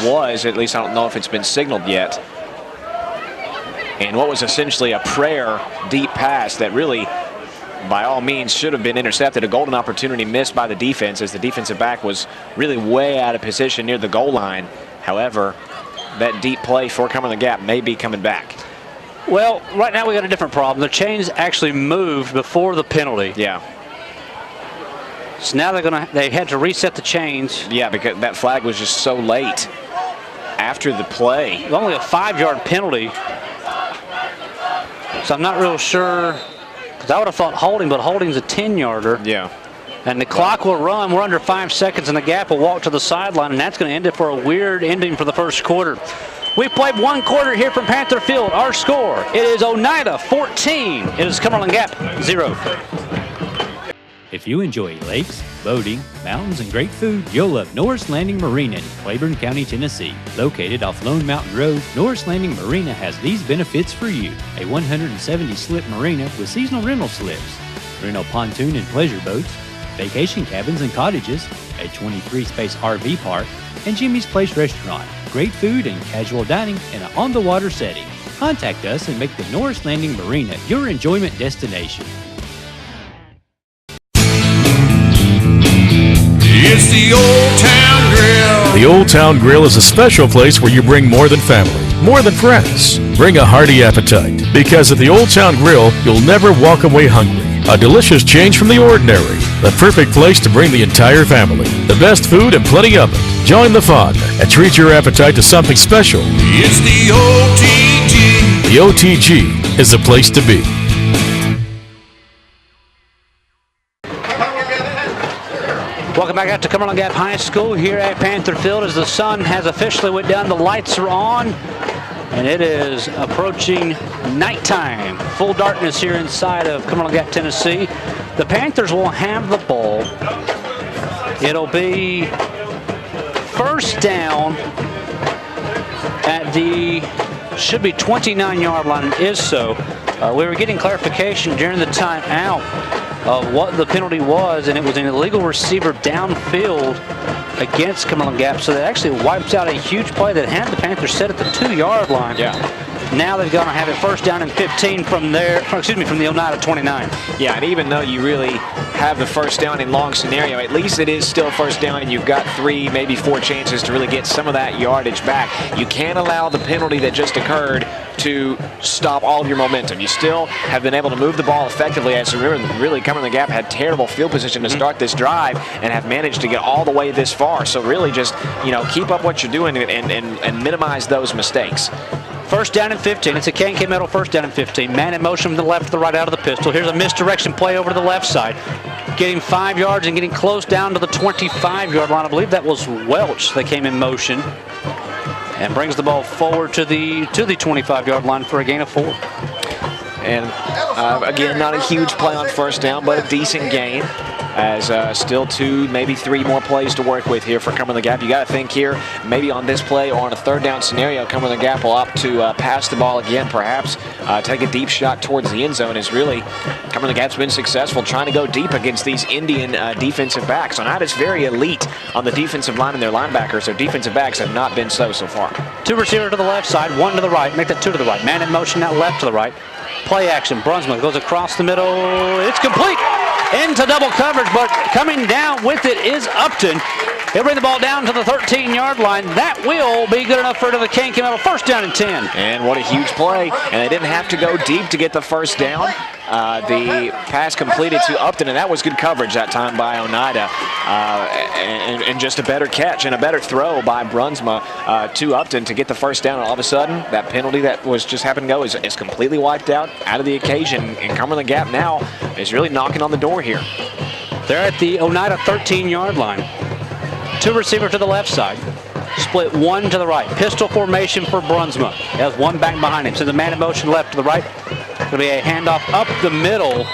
was. At least I don't know if it's been signaled yet. And what was essentially a prayer deep pass that really, by all means, should have been intercepted. A golden opportunity missed by the defense as the defensive back was really way out of position near the goal line. However, that deep play for Cumberland Gap may be coming back. Well, right now we got a different problem. The chains actually moved before the penalty. Yeah. So now they had to reset the chains. Yeah, because that flag was just so late after the play. Only a 5-yard penalty. So I'm not real sure, because I would have thought holding, but holding's a 10-yarder. Yeah. And the clock will run. We're under 5 seconds, and the Gap will walk to the sideline, and that's going to end it for a weird ending for the first quarter. We've played one quarter here from Panther Field. Our score, it is Oneida 14. It is Cumberland Gap 0. If you enjoy lakes, boating, mountains, and great food, you'll love Norris Landing Marina in Claiborne County, Tennessee. Located off Lone Mountain Road, Norris Landing Marina has these benefits for you. A 170-slip marina with seasonal rental slips, rental pontoon and pleasure boats, vacation cabins and cottages, a 23-space RV park, and Jimmy's Place Restaurant. Great food and casual dining in an on-the-water setting. Contact us and make the Norris Landing Marina your enjoyment destination. It's the Old Town Grill. The Old Town Grill is a special place where you bring more than family, more than friends. Bring a hearty appetite, because at the Old Town Grill, you'll never walk away hungry. A delicious change from the ordinary. The perfect place to bring the entire family. The best food and plenty of it. Join the fun and treat your appetite to something special. It's the OTG. The OTG is the place to be. Welcome back out to Cumberland Gap High School here at Panther Field as the sun has officially went down. The lights are on, and it is approaching nighttime. Full darkness here inside of Cumberland Gap, Tennessee. The Panthers will have the ball. It'll be first down at the, should be 29-yard line. It is so. We were getting clarification during the timeout of what the penalty was, and it was an illegal receiver downfield against Cumberland Gap, so that actually wipes out a huge play that had the Panthers set at the 2-yard line. Yeah. Now they've got to have it first down and 15 from the Oneida 29. Yeah, and even though you really have the first down in long scenario, at least it is still first down, and you've got 3, maybe 4 chances to really get some of that yardage back. You can't allow the penalty that just occurred to stop all of your momentum. You still have been able to move the ball effectively, as remember, really Cumberland Gap had terrible field position to start this drive and have managed to get all the way this far. So really just, keep up what you're doing and minimize those mistakes. First down and 15. It's a K&K Metal first down and 15. Man in motion from the left to the right out of the pistol. Here's a misdirection play over to the left side. Getting 5 yards and getting close down to the 25-yard line. I believe that was Welch that came in motion and brings the ball forward to the 25-yard line for a gain of 4. And again, not a huge play on first down, but a decent gain. as still 2, maybe 3 more plays to work with here for Cumberland Gap. You got to think here, maybe on this play or on a 3rd down scenario, Cumberland Gap will opt to pass the ball again, perhaps take a deep shot towards the end zone. As really Cumberland Gap's been successful trying to go deep against these Indian defensive backs. Oneida's very elite on the defensive line and their linebackers. Their defensive backs have not been so far. 2 receivers to the left side, 1 to the right. Make that 2 to the right. Man in motion now left to the right. Play action. Brunsma goes across the middle. It's complete into double coverage, but coming down with it is Upton. He'll bring the ball down to the 13-yard line. That will be good enough for the King. Came out a 1st down and 10. And what a huge play. And they didn't have to go deep to get the 1st down. The pass completed to Upton, and that was good coverage that time by Oneida. And just a better catch and a better throw by Brunsma to Upton to get the 1st down. And all of a sudden, that penalty that was just happened to go is completely wiped out of the occasion. And Cumberland Gap now is really knocking on the door here. They're at the Oneida 13-yard line. 2 receivers to the left side. Split 1 to the right. Pistol formation for Brunsma. He has 1 back behind him. So the man in motion left to the right. It'll be a handoff up the middle.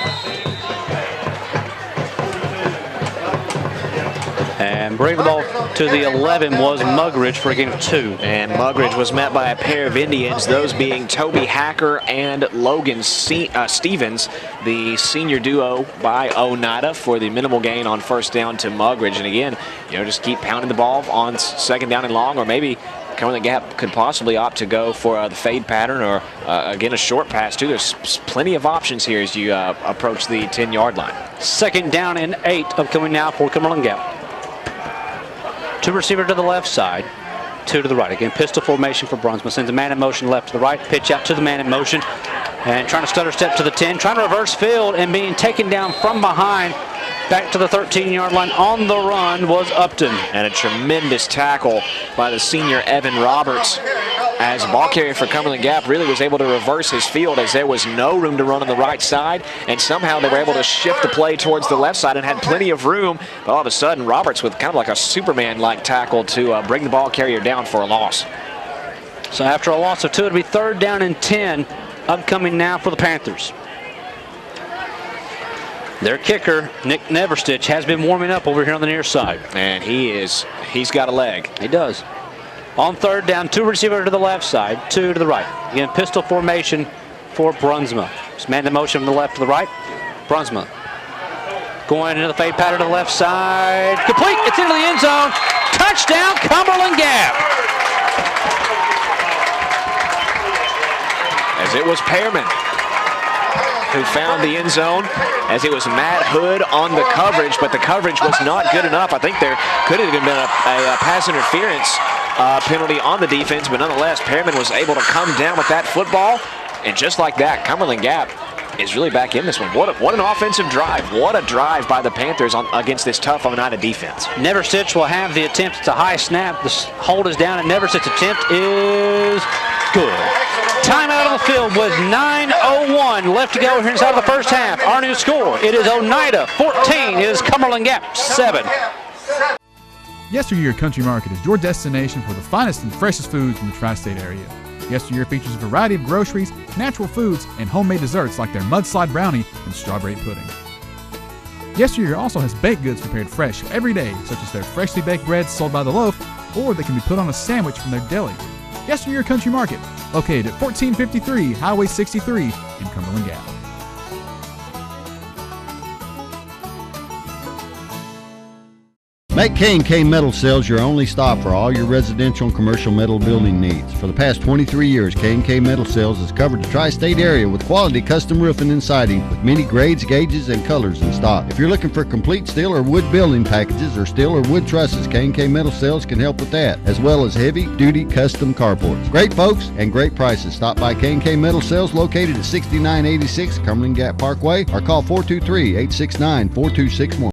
And bring the ball to the 11 was Mugridge for a gain of 2. And Mugridge was met by a pair of Indians, those being Toby Hacker and Logan Stevens, the senior duo by Oneida for the minimal gain on 1st down to Mugridge. And again, just keep pounding the ball on 2nd down and long, or maybe Cumberland Gap could possibly opt to go for the fade pattern or, again, a short pass, too. There's plenty of options here as you approach the 10-yard line. 2nd down and 8 upcoming now for Cumberland Gap. 2 receiver to the left side, 2 to the right. Again, pistol formation for Brunsma. Sends a man in motion left to the right. Pitch out to the man in motion. And trying to stutter step to the 10. Trying to reverse field and being taken down from behind. Back to the 13-yard line on the run was Upton. And a tremendous tackle by the senior Evan Roberts, as ball carrier for Cumberland Gap really was able to reverse his field as there was no room to run on the right side, and somehow they were able to shift the play towards the left side and had plenty of room. But all of a sudden, Roberts with kind of like a Superman-like tackle to bring the ball carrier down for a loss. So after a loss of 2, it'll be 3rd down and 10 upcoming now for the Panthers. Their kicker, Nick Neverstitch, has been warming up over here on the near side. And he's got a leg. He does. On 3rd down, 2 receivers to the left side, 2 to the right. Again, pistol formation for Brunsma. It's man in motion from the left to the right. Brunsma going into the fade pattern to the left side. Complete. It's into the end zone. Touchdown, Cumberland Gap. As it was Pearman who found the end zone, as it was Matt Hood on the coverage, but the coverage was not good enough. I think there could have been a pass interference penalty on the defense, but nonetheless, Pearman was able to come down with that football, and just like that, Cumberland Gap is really back in this one. What an offensive drive. What a drive by the Panthers against this tough Oneida defense. Neverstitch will have the attempt. It's a high snap. The hold is down, and Neverstitch's attempt is good. Timeout on the field with 9:01 left to go here inside of the 1st half. Our new score, it is Oneida 14. It is Cumberland Gap 7. Yesteryear Country Market is your destination for the finest and freshest foods in the tri-state area. Yesteryear features a variety of groceries, natural foods, and homemade desserts like their mudslide brownie and strawberry pudding. Yesteryear also has baked goods prepared fresh every day, such as their freshly baked breads sold by the loaf, or they can be put on a sandwich from their deli. Yesteryear Country Market, located at 1453 Highway 63 in Cumberland Gap. Make K&K Metal Sales your only stop for all your residential and commercial metal building needs. For the past 23 years, K&K Metal Sales has covered the tri-state area with quality custom roofing and siding with many grades, gauges, and colors in stock. If you're looking for complete steel or wood building packages or steel or wood trusses, K&K Metal Sales can help with that, as well as heavy-duty custom carports. Great folks and great prices. Stop by K&K Metal Sales located at 6986 Cumberland Gap Parkway or call 423-869-4261.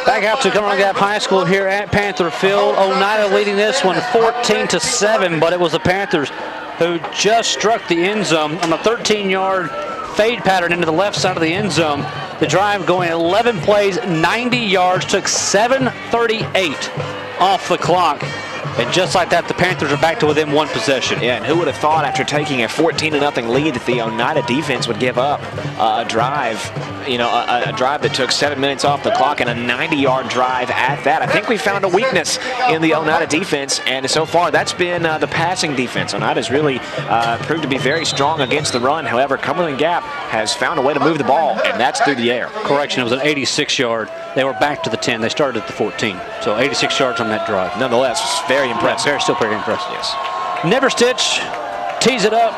Back out to Cumberland Gap High School here at Panther Field. Oneida leading this one 14-7, but it was the Panthers who just struck the end zone on a 13-yard fade pattern into the left side of the end zone. The drive going 11 plays, 90 yards, took 7:38 off the clock. And just like that, the Panthers are back to within one possession. Yeah, and who would have thought after taking a 14-0 lead that the Oneida defense would give up a drive, a drive that took 7 minutes off the clock and a 90-yard drive at that. I think we found a weakness in the Oneida defense, and so far that's been the passing defense. Oneida's really proved to be very strong against the run. However, Cumberland Gap has found a way to move the ball, and that's through the air. Correction, it was an 86-yard. They were back to the 10. They started at the 14. So 86 yards on that drive. Nonetheless, very impressive. Yeah, still pretty impressive. Yes. Neverstitch tees it up,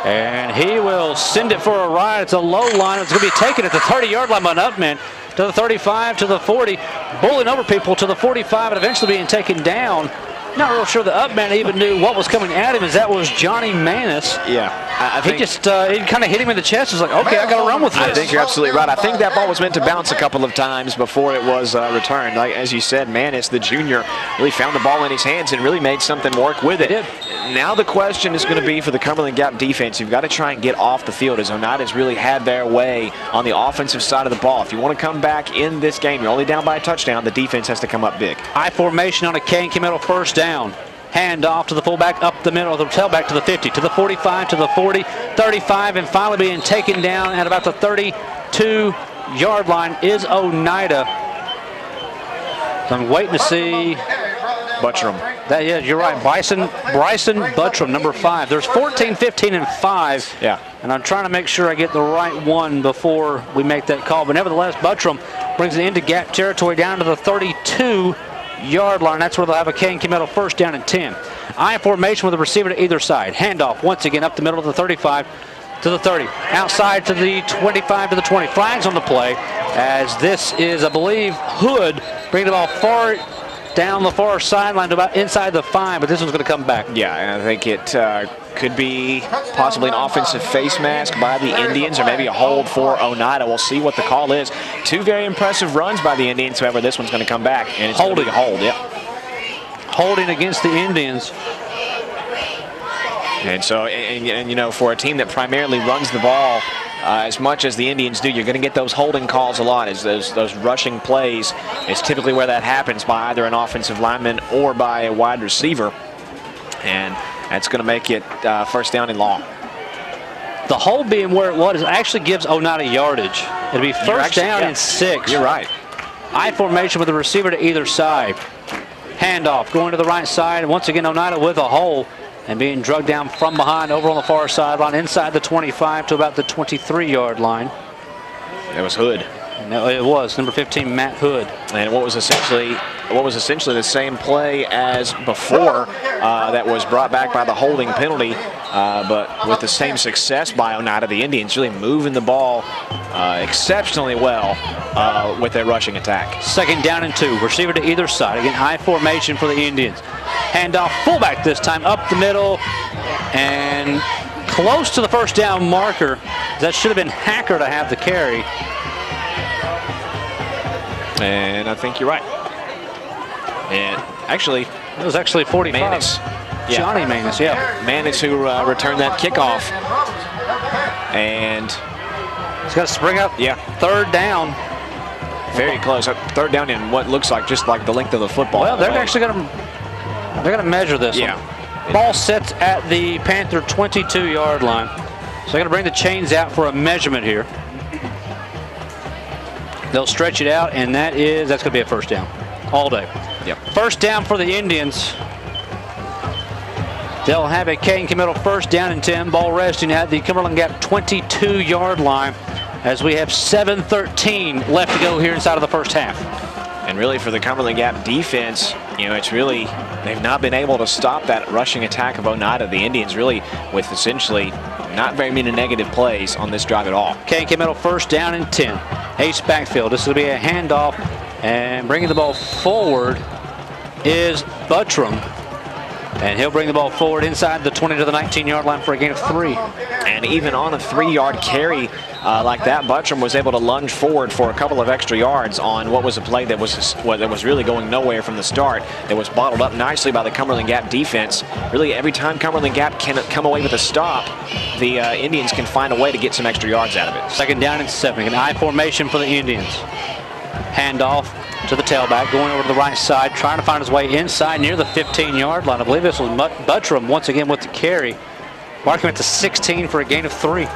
and he will send it for a ride. It's a low line. It's going to be taken at the 30-yard line by an Upman to the 35, to the 40, bowling over people to the 45, and eventually being taken down. Not real sure the Upman even knew what was coming at him, as that was Johnny Manis. Yeah. I think he just he kind of hit him in the chest. He was like, okay, I got to run with this. I think you're absolutely right. I think that ball was meant to bounce a couple of times before it was returned. Like, as you said, Manis, the junior, really found the ball in his hands and really made something work with it. He did. Now the question is going to be for the Cumberland Gap defense. You've got to try and get off the field, as Oneida's really had their way on the offensive side of the ball. If you want to come back in this game, you're only down by a touchdown, the defense has to come up big. I formation on a Kane Camino first down. Hand off to the fullback, up the middle, the tailback to the 50, to the 45, to the 40, 35, and finally being taken down at about the 32-yard line is Oneida. So I'm waiting to see Buttram. Yeah, you're right. Bryson Buttram, number 5. There's 14, 15, and 5. Yeah. And I'm trying to make sure I get the right one before we make that call. But nevertheless, Buttram brings it into Gap territory down to the 32-yard line. That's where they'll have a Kane Camino first down and 10. I formation with a receiver to either side. Handoff once again up the middle of the 35 to the 30. Outside to the 25 to the 20. Flags on the play, as this is, I believe, Hood bringing the ball far down the far sideline to about inside the 5, but this one's going to come back. Yeah, and I think it could be possibly an offensive face mask by the Indians, or maybe a hold for Oneida. We'll see what the call is. 2 very impressive runs by the Indians. However, this one's going to come back, and it's holding. A hold, yeah. Holding against the Indians. And so, and you know, for a team that primarily runs the ball as much as the Indians do, you're going to get those holding calls a lot. As those rushing plays is typically where that happens, by either an offensive lineman or by a wide receiver. And that's going to make it first down and long. The hold being where it was actually gives Oneida yardage. It'll be first down and 6. You're right. I formation with the receiver to either side. Handoff going to the right side. And once again, Oneida with a hole and being drugged down from behind over on the far sideline, inside the 25 to about the 23-yard line. It was Hood. No, it was number 15, Matt Hood. And what was essentially the same play as before, that was brought back by the holding penalty, but with the same success by Oneida. The Indians really moving the ball exceptionally well with their rushing attack. Second down and 2. Receiver to either side. Again, I formation for the Indians. Handoff fullback this time, up the middle and close to the first down marker. That should have been Hacker to have the carry. And I think you're right. And actually, it was actually 45. Manis. Yeah. Johnny Manis, yeah. Manis who returned that kickoff. And he's got to spring up. Yeah. Third down. Very close. Third down in what looks like just like the length of the football. Well, they're actually going to measure this. Yeah. One. Ball sits at the Panther 22-yard line. So they're going to bring the chains out for a measurement here. They'll stretch it out, and that's going to be a first down all day. Yep. First down for the Indians. They'll have a Kane Camino first down and 10. Ball resting at the Cumberland Gap 22-yard line, as we have 7:13 left to go here inside of the first half. And really, for the Cumberland Gap defense, you know, it's really, they've not been able to stop that rushing attack of Oneida. The Indians really, with essentially not very many negative plays on this drive at all. Kane Camino first down and 10. Ace backfield. This will be a handoff, and bringing the ball forward is Buttram. And he'll bring the ball forward inside the 20 to the 19-yard line for a gain of 3. And even on a 3-yard carry like that, Buttram was able to lunge forward for a couple of extra yards on what was a play that was really going nowhere from the start. That was bottled up nicely by the Cumberland Gap defense. Really, every time Cumberland Gap can come away with a stop, the Indians can find a way to get some extra yards out of it. Second down and 7. An I formation for the Indians. Handoff to the tailback, going over to the right side, trying to find his way inside near the 15-yard line. I believe this was Buttram once again with the carry. Marking it to 16 for a gain of 3.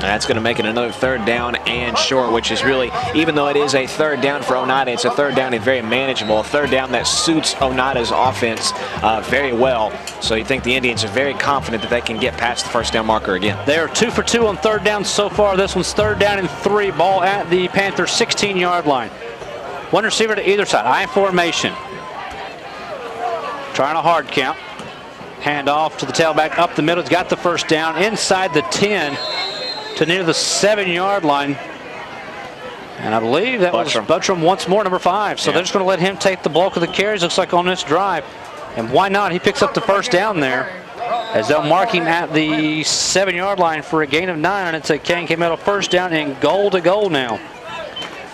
That's going to make it another third down and short, which is really, even though it is a third down for Oneida, it's a third down and very manageable. A third down that suits Oneida's offense very well. So you think the Indians are very confident that they can get past the first down marker again. They are 2 for 2 on third down so far. This one's third down and 3. Ball at the Panthers' 16-yard line. One receiver to either side. I formation. Trying a hard count. Hand off to the tailback up the middle. He's got the first down inside the 10 to near the 7-yard line. And I believe that was Buttram once more, number 5. So they're just going to let him take the bulk of the carries, looks like, on this drive. And why not? He picks up the first down there, as they'll mark him at the 7-yard line for a gain of 9. And it's a K&K Metal first down and goal to goal now.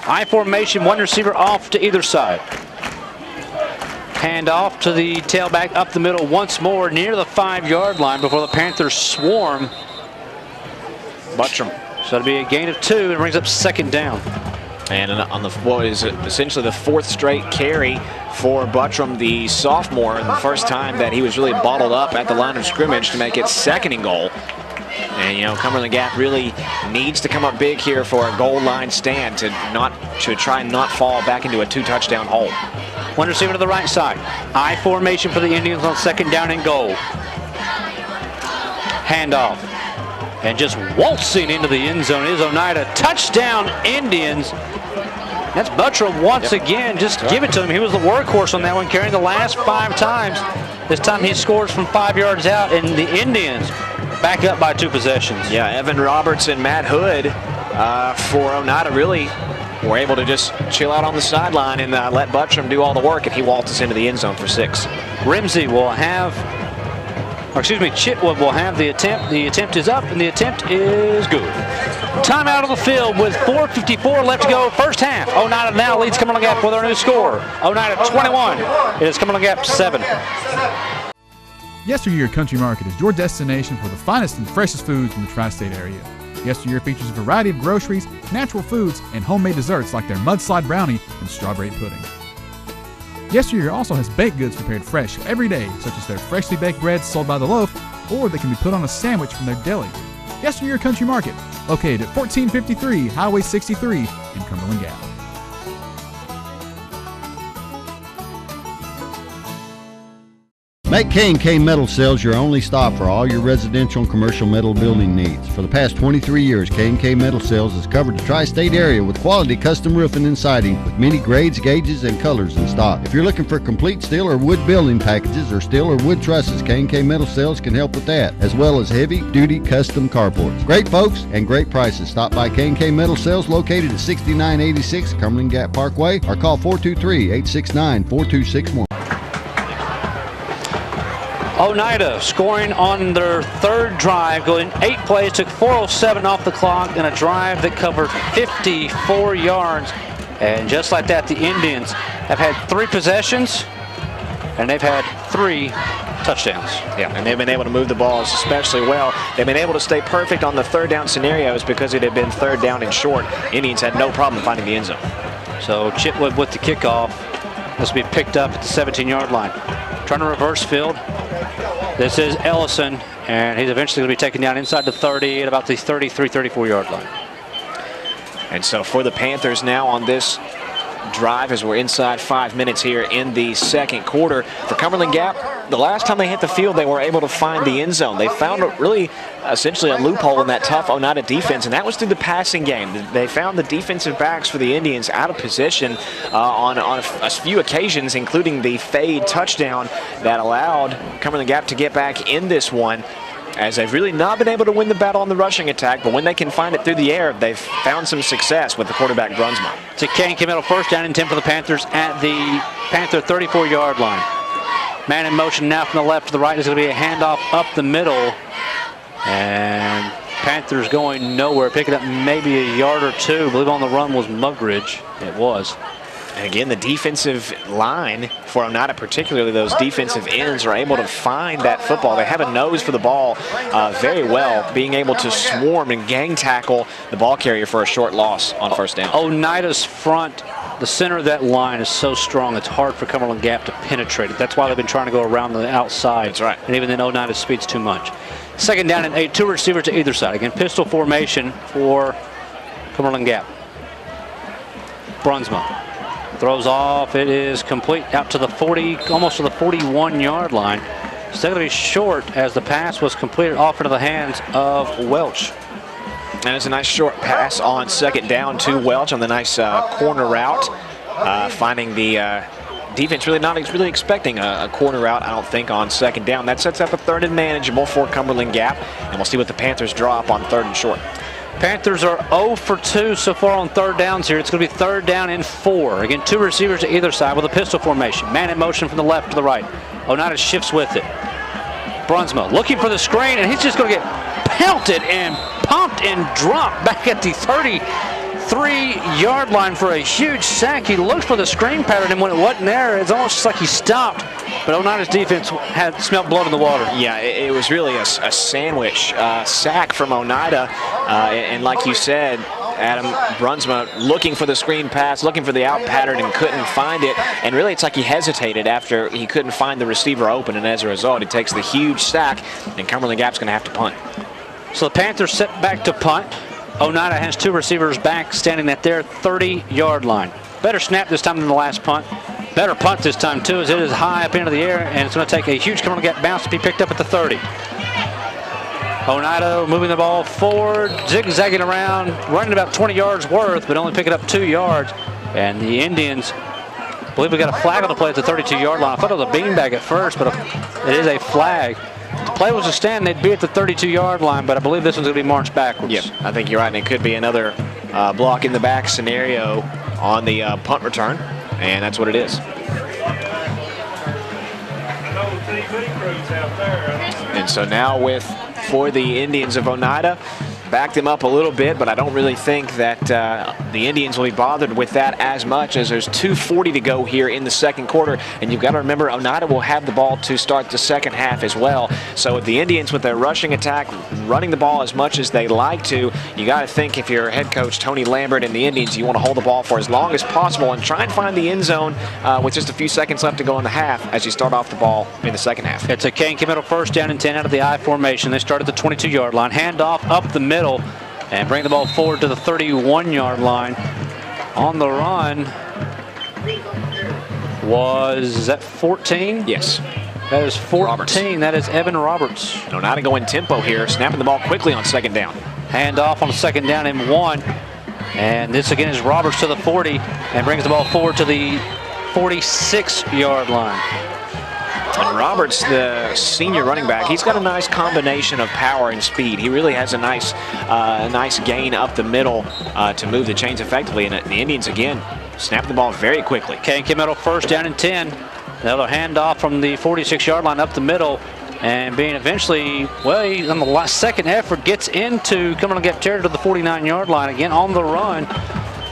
I formation, one receiver off to either side. Hand off to the tailback up the middle once more near the 5-yard line before the Panthers swarm Buttram. So it'll be a gain of 2 and brings up second down. And on the what is essentially the 4th straight carry for Buttram, the sophomore, and the first time that he was really bottled up at the line of scrimmage to make it 2nd and goal. And, you know, Cumberland Gap really needs to come up big here for a goal line stand to try and not fall back into a 2-touchdown hole. One receiver to the right side. I formation for the Indians on second down and goal. Handoff. And just waltzing into the end zone is Oneida. Touchdown, Indians. That's Buttram once again. Just give it to him. He was the workhorse on that one, carrying the last 5 times. This time he scores from 5 yards out, and the Indians back up by 2 possessions. Yeah, Evan Roberts and Matt Hood for Oneida really were able to just chill out on the sideline and let Buttram do all the work, and he waltzes into the end zone for 6. Rimsey will have, Chitwood will have the attempt. The attempt is up, and the attempt is good. Timeout on the field with 4:54 left to go, first half. Oneida now leads Cumberland Gap with our new score. Oneida 21. It is Cumberland Gap 7. Yesteryear Country Market is your destination for the finest and freshest foods in the tri-state area. Yesteryear features a variety of groceries, natural foods, and homemade desserts like their mudslide brownie and strawberry pudding. Yesteryear also has baked goods prepared fresh every day, such as their freshly baked breads sold by the loaf, or they can be put on a sandwich from their deli. Yesteryear Country Market, located at 1453 Highway 63 in Cumberland Gap. Make K&K Metal Sales your only stop for all your residential and commercial metal building needs. For the past 23 years, K&K Metal Sales has covered the tri-state area with quality custom roofing and siding with many grades, gauges, and colors in stock. If you're looking for complete steel or wood building packages or steel or wood trusses, K&K Metal Sales can help with that, as well as heavy-duty custom carports. Great folks and great prices. Stop by K&K Metal Sales located at 6986 Cumberland Gap Parkway or call 423-869-4261. Oneida scoring on their 3rd drive, going 8 plays, took 4:07 off the clock in a drive that covered 54 yards. And just like that, the Indians have had 3 possessions, and they've had 3 touchdowns. Yeah, and they've been able to move the balls especially well. They've been able to stay perfect on the 3rd down scenarios because it had been 3rd down and short. Indians had no problem finding the end zone. So Chitwood with the kickoff. This will be picked up at the 17-yard line. Trying to reverse field. This is Ellison, and he's eventually going to be taken down inside the 30 at about the 33, 34-yard line. And so for the Panthers now on this drive, as we're inside 5 minutes here in the 2nd quarter, for Cumberland Gap, the last time they hit the field, they were able to find the end zone. They found essentially a loophole in that tough Oneida defense, and that was through the passing game. They found the defensive backs for the Indians out of position on a few occasions, including the fade touchdown that allowed Cumberland Gap to get back in this one, as they've really not been able to win the battle on the rushing attack, but when they can find it through the air, they've found some success with the quarterback Brunsma. It's a K&K Metal first down and 10 for the Panthers at the Panther 34-yard line. Man in motion now from the left to the right. There's going to be a handoff up the middle, and Panthers going nowhere, picking up maybe a yard or 2. I believe on the run was Mugridge. It was. And again, the defensive line for Oneida, particularly those defensive ends, are able to find that football. They have a nose for the ball very well, being able to swarm and gang tackle the ball carrier for a short loss on 1st down. Oneida's front the center of that line is so strong, it's hard for Cumberland Gap to penetrate it. That's why they've been trying to go around the outside. That's right. And even then, Oneida speed's too much. Second down and 8, 2 receivers to either side. Again, pistol formation for Cumberland Gap. Brunsma throws off. It is complete out to the 40, almost to the 41-yard line. Still going to be short as the pass was completed off into the hands of Welch. And it's a nice short pass on second down to Welch on the nice corner route. Finding the defense really not really expecting a corner route, I don't think, on second down. That sets up a third and manageable for Cumberland Gap. And we'll see what the Panthers draw up on third and short. Panthers are 0 for 2 so far on third downs here. It's going to be third down and 4. Again, 2 receivers to either side with a pistol formation. Man in motion from the left to the right. Oneida shifts with it. Brunsma looking for the screen, and he's just going to get pelted and pumped and dropped back at the 33-yard line for a huge sack. He looked for the screen pattern, and when it wasn't there, it's almost like he stopped. But Oneida's defense had smelled blood in the water. Yeah, it was really a sandwich sack from Oneida. And like you said, Adam, Brunsma looking for the screen pass, looking for the out pattern and couldn't find it. And really it's like he hesitated after he couldn't find the receiver open. And as a result, he takes the huge sack, and Cumberland Gap's going to have to punt. So the Panthers set back to punt. Oneida has 2 receivers back standing at their 30-yard line. Better snap this time than the last punt. Better punt this time too, as it is high up into the air, and it's going to take a huge Cumberland Gap bounce to be picked up at the 30. Oneida moving the ball forward, zigzagging around, running about 20 yards worth, but only picking up 2 yards. And the Indians, I believe we got a flag on the play at the 32-yard line. I thought it was a beanbag at first, but it is a flag. If the play was a stand, they'd be at the 32-yard line, but I believe this one's going to be marched backwards. Yep, I think you're right, and it could be another block in the back scenario on the punt return, and that's what it is. And so now for the Indians of Oneida, back them up a little bit, but I don't really think that the Indians will be bothered with that as much, as there's 2:40 to go here in the second quarter. And you've got to remember, Oneida will have the ball to start the second half as well. So if the Indians, with their rushing attack, running the ball as much as they like to, you got to think, if you're head coach Tony Lambert and the Indians, you want to hold the ball for as long as possible and try and find the end zone with just a few seconds left to go in the half as you start off the ball in the second half. It's a Kane Middle first down and 10 out of the I formation. They start at the 22-yard line. Handoff up the middle and bring the ball forward to the 31-yard line. On the run is that 14? Yes. That is 14. Roberts. That is Evan Roberts. Oneida going tempo here, snapping the ball quickly on second down. Handoff on second down and 1. And this again is Roberts to the 40 and brings the ball forward to the 46-yard line. And Roberts, the senior running back, he's got a nice combination of power and speed. He really has a nice gain up the middle to move the chains effectively. And the Indians, again, snap the ball very quickly. Kane Middle first down and 10. Another handoff from the 46-yard line up the middle. And being eventually, well, he, on the second effort, gets into Cumberland Gap territory to the 49-yard line. Again, on the run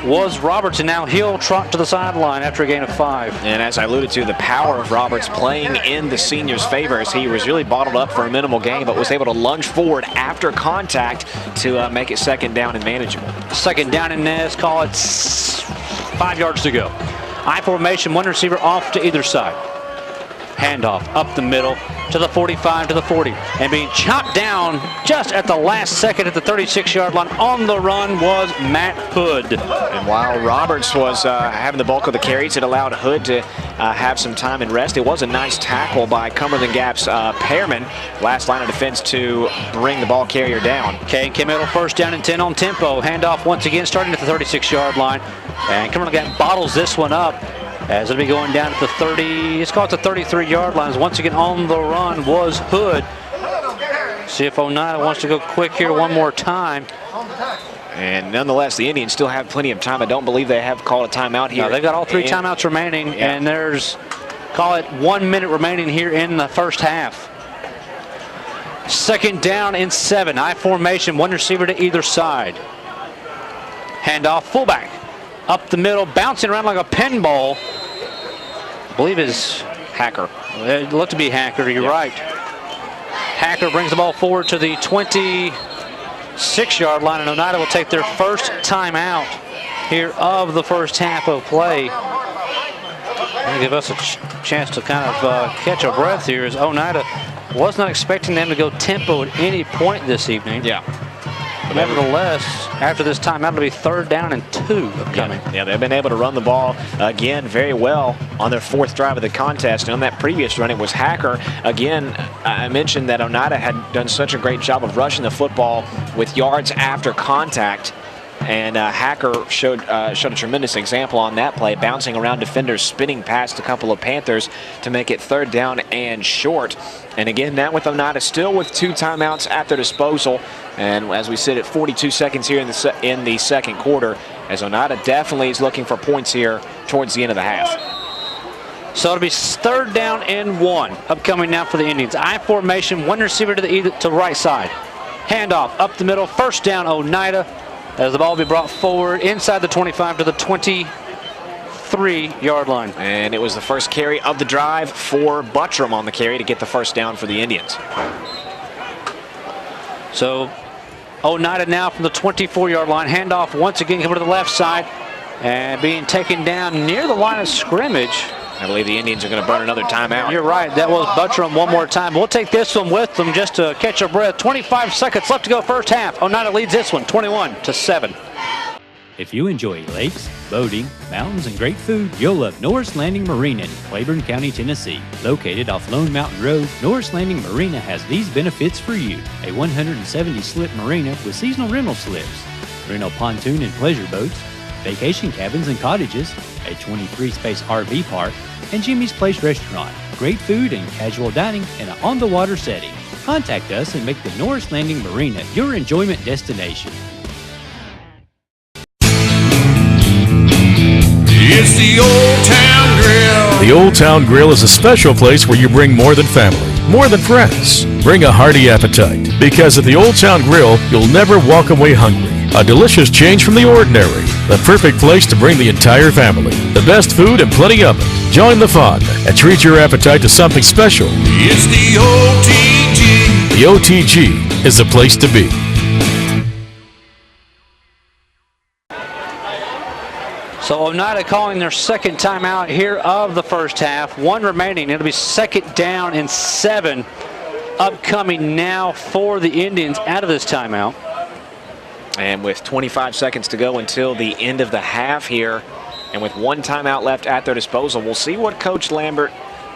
was Roberts, and now he'll trot to the sideline after a gain of 5. And as I alluded to, the power of Roberts playing in the senior's favor, as he was really bottled up for a minimal gain, but was able to lunge forward after contact to make it second down and manageable. Second down and let's call it 5 yards to go. I formation, 1 receiver off to either side. Handoff up the middle to the 45 to the 40, and being chopped down just at the last second at the 36-yard line on the run was Matt Hood. And while Roberts was having the bulk of the carries, it allowed Hood to have some time and rest. It was a nice tackle by Cumberland Gap's Pearman, last line of defense, to bring the ball carrier down. Kane Middle first down and 10 on tempo. Handoff once again starting at the 36-yard line, and Cumberland Gap bottles this one up, as it'll be going down at the 30, it's called the 33-yard line. Once again on the run was Hood. See if Oneida wants to go quick here one more time. And nonetheless, the Indians still have plenty of time. I don't believe they have called a timeout here. No, they've got all 3 timeouts remaining, and there's, call it 1 minute remaining here in the first half. Second down and 7, I formation, 1 receiver to either side. Handoff, fullback. Up the middle, bouncing around like a pinball. I believe is Hacker. It looked to be Hacker, you're right. Hacker brings the ball forward to the 26-yard line, and Oneida will take their first timeout here of the first half of play. That'll give us a chance to kind of catch our breath here, as Oneida was not expecting them to go tempo at any point this evening. Yeah. But nevertheless, after this timeout, it'll be 3rd down and 2 upcoming. Yeah, they've been able to run the ball again very well on their 4th drive of the contest. And on that previous run, it was Hacker. Again, I mentioned that Oneida had done such a great job of rushing the football with yards after contact. And Hacker showed a tremendous example on that play, bouncing around defenders, spinning past a couple of Panthers to make it 3rd down and short. And again, now with Oneida still with 2 timeouts at their disposal. And as we sit at 42 seconds here in the second quarter, as Oneida definitely is looking for points here towards the end of the half. So it'll be 3rd down and 1 upcoming now for the Indians. I formation, 1 receiver to the right side. Handoff up the middle, 1st down Oneida, as the ball will be brought forward inside the 25 to the 23-yard line. And it was the first carry of the drive for Buttram on the carry to get the 1st down for the Indians. So Oneida now from the 24-yard line. Handoff once again coming to the left side and being taken down near the line of scrimmage. I believe the Indians are going to burn another timeout. You're right. That was Buttram one more time. We'll take this one with them just to catch our breath. 25 seconds left to go first half. Oneida leads this one 21-7. If you enjoy lakes, boating, mountains, and great food, you'll love Norris Landing Marina in Claiborne County, Tennessee. Located off Lone Mountain Road, Norris Landing Marina has these benefits for you. A 170-slip marina with seasonal rental slips, rental pontoon and pleasure boats, vacation cabins and cottages, a 23-space RV park, and Jimmy's Place Restaurant. Great food and casual dining in an on-the-water setting. Contact us and make the Norris Landing Marina your enjoyment destination. It's the Old Town Grill. The Old Town Grill is a special place where you bring more than family, more than friends. Bring a hearty appetite, because at the Old Town Grill, you'll never walk away hungry. A delicious change from the ordinary. The perfect place to bring the entire family. The best food and plenty of it. Join the fun and treat your appetite to something special. It's the OTG. The OTG is the place to be. So Oneida calling their 2nd timeout here of the first half. 1 remaining. It'll be 2nd down and 7 upcoming now for the Indians out of this timeout. And with 25 seconds to go until the end of the half here, and with 1 timeout left at their disposal, we'll see what Coach Lambert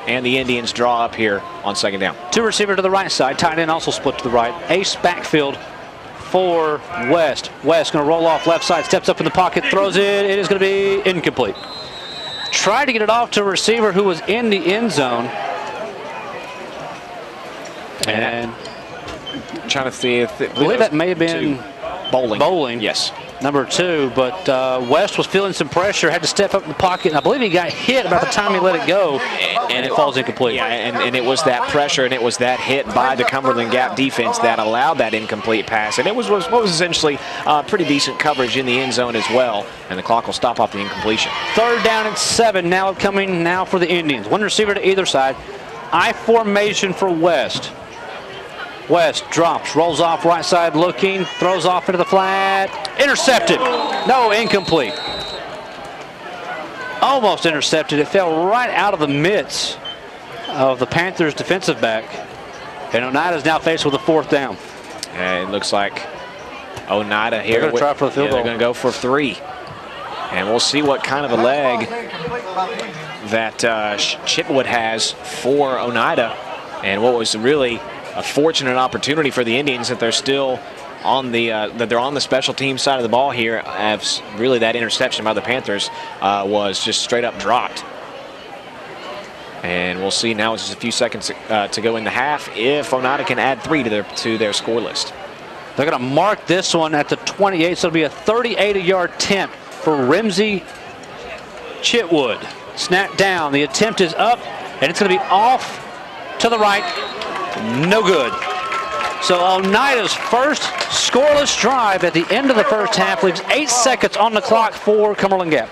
and the Indians draw up here on 2nd down. 2 receiver to the right side. Tight end also split to the right. Ace backfield for West. West going to roll off left side, steps up in the pocket, throws it. It is going to be incomplete. Tried to get it off to a receiver who was in the end zone. And trying to see if I believe that may have been Bowling. Yes. Number 2, but West was feeling some pressure, had to step up in the pocket, and I believe he got hit about the time he let it go, and it falls incomplete. Yeah, and it was that pressure and it was that hit by the Cumberland Gap defense that allowed that incomplete pass, and it was what was essentially pretty decent coverage in the end zone as well, and the clock will stop off the incompletion. 3rd down and 7 now coming now for the Indians. 1 receiver to either side. I formation for West. West drops, rolls off right side looking, throws off into the flat, intercepted. No, incomplete. Almost intercepted. It fell right out of the midst of the Panthers defensive back. And Oneida is now faced with a 4th down. It looks like Oneida here. They're going to try for the field goal. They're going to go for 3. And we'll see what kind of a leg that Chitwood has for Oneida. And what was really a fortunate opportunity for the Indians that they're still on the special team side of the ball here, as really that interception by the Panthers was just straight up dropped. And we'll see now, it's just a few seconds to go in the half, if Oneida can add 3 to their score list. They're going to mark this one at the 28, so it'll be a 38-yard attempt for Ramsey Chitwood. Snap down, the attempt is up, and it's going to be off to the right. No good. So Oneida's first scoreless drive at the end of the first half leaves 8 seconds on the clock for Cumberland Gap.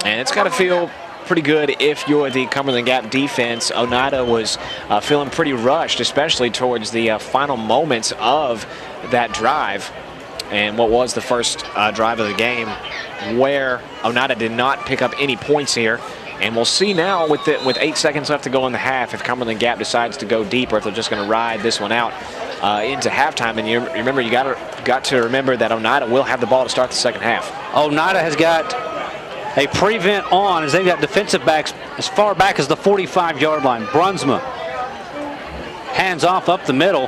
And it's got to feel pretty good if you're the Cumberland Gap defense. Oneida was feeling pretty rushed, especially towards the final moments of that drive. and what was the first drive of the game, where Oneida did not pick up any points here. And we'll see now with 8 seconds left to go in the half if Cumberland Gap decides to go deep or if they're just going to ride this one out into halftime. And you remember, you got to remember that Oneida will have the ball to start the second half. Oneida has got a prevent on as they've got defensive backs as far back as the 45-yard line. Brunsma hands off up the middle,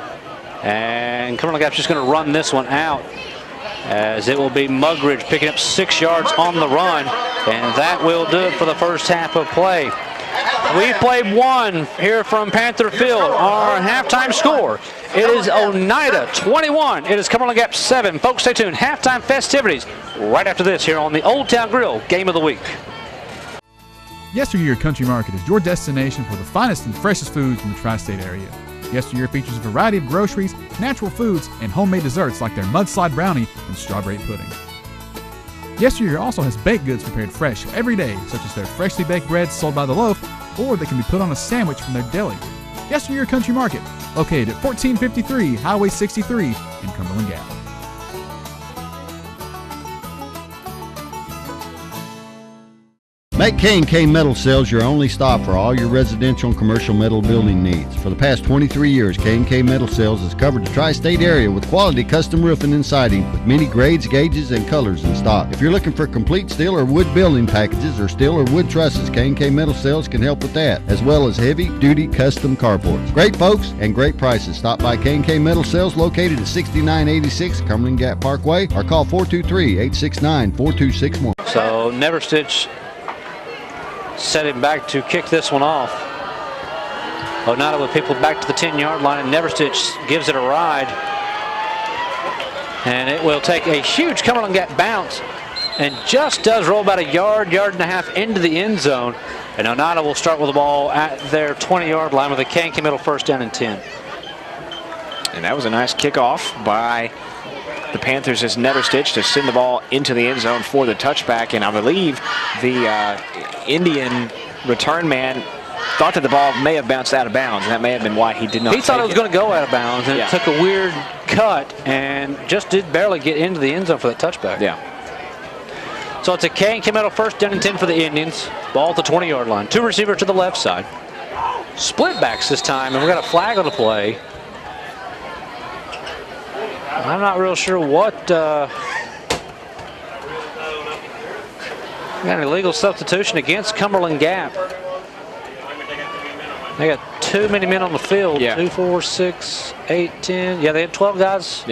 and Cumberland Gap's just going to run this one out, as it will be Mugridge picking up 6 yards on the run, and that will do it for the first half of play. We've played one here from Panther Field. Our halftime score, it is Oneida 21. It is Cumberland Gap 7. Folks, stay tuned. Halftime festivities right after this here on the Old Town Grill Game of the Week. Yesteryear Country Market is your destination for the finest and freshest foods in the tri-state area. Yesteryear features a variety of groceries, natural foods, and homemade desserts like their mudslide brownie and strawberry pudding. Yesteryear also has baked goods prepared fresh every day, such as their freshly baked breads sold by the loaf, or they can be put on a sandwich from their deli. Yesteryear Country Market, located at 1453 Highway 63 in Cumberland Gap. Make K&K Metal Sales your only stop for all your residential and commercial metal building needs. For the past 23 years, K&K Metal Sales has covered the tri-state area with quality custom roofing and siding with many grades, gauges, and colors in stock. If you're looking for complete steel or wood building packages or steel or wood trusses, K&K Metal Sales can help with that, as well as heavy-duty custom carports. Great folks and great prices. Stop by K&K Metal Sales located at 6986 Cumberland Gap Parkway or call 423-869-4261. So Neverstitch setting back to kick this one off. Oneida with people back to the 10-yard line, and Neverstitch gives it a ride. And it will take a huge Cumberland Gap bounce and just does roll about a yard and a half into the end zone. And Oneida will start with the ball at their 20-yard line with a K&K Middle first down and 10. And that was a nice kickoff by the Panthers as Neverstitch to send the ball into the end zone for the touchback. And I believe the Indian return man thought that the ball may have bounced out of bounds, and that may have been why he did not. He thought it was going to go out of bounds, and it took a weird cut and just did barely get into the end zone for that touchback. Yeah. So it's a K&K Metal first down and 10 for the Indians. Ball at the 20-yard line. 2 receivers to the left side. Split backs this time, and we've got a flag on the play. I'm not real sure what. Got an illegal substitution against Cumberland Gap. They got too many men on the field. Yeah. 2, 4, 6, 8, 10. Yeah, they had 12 guys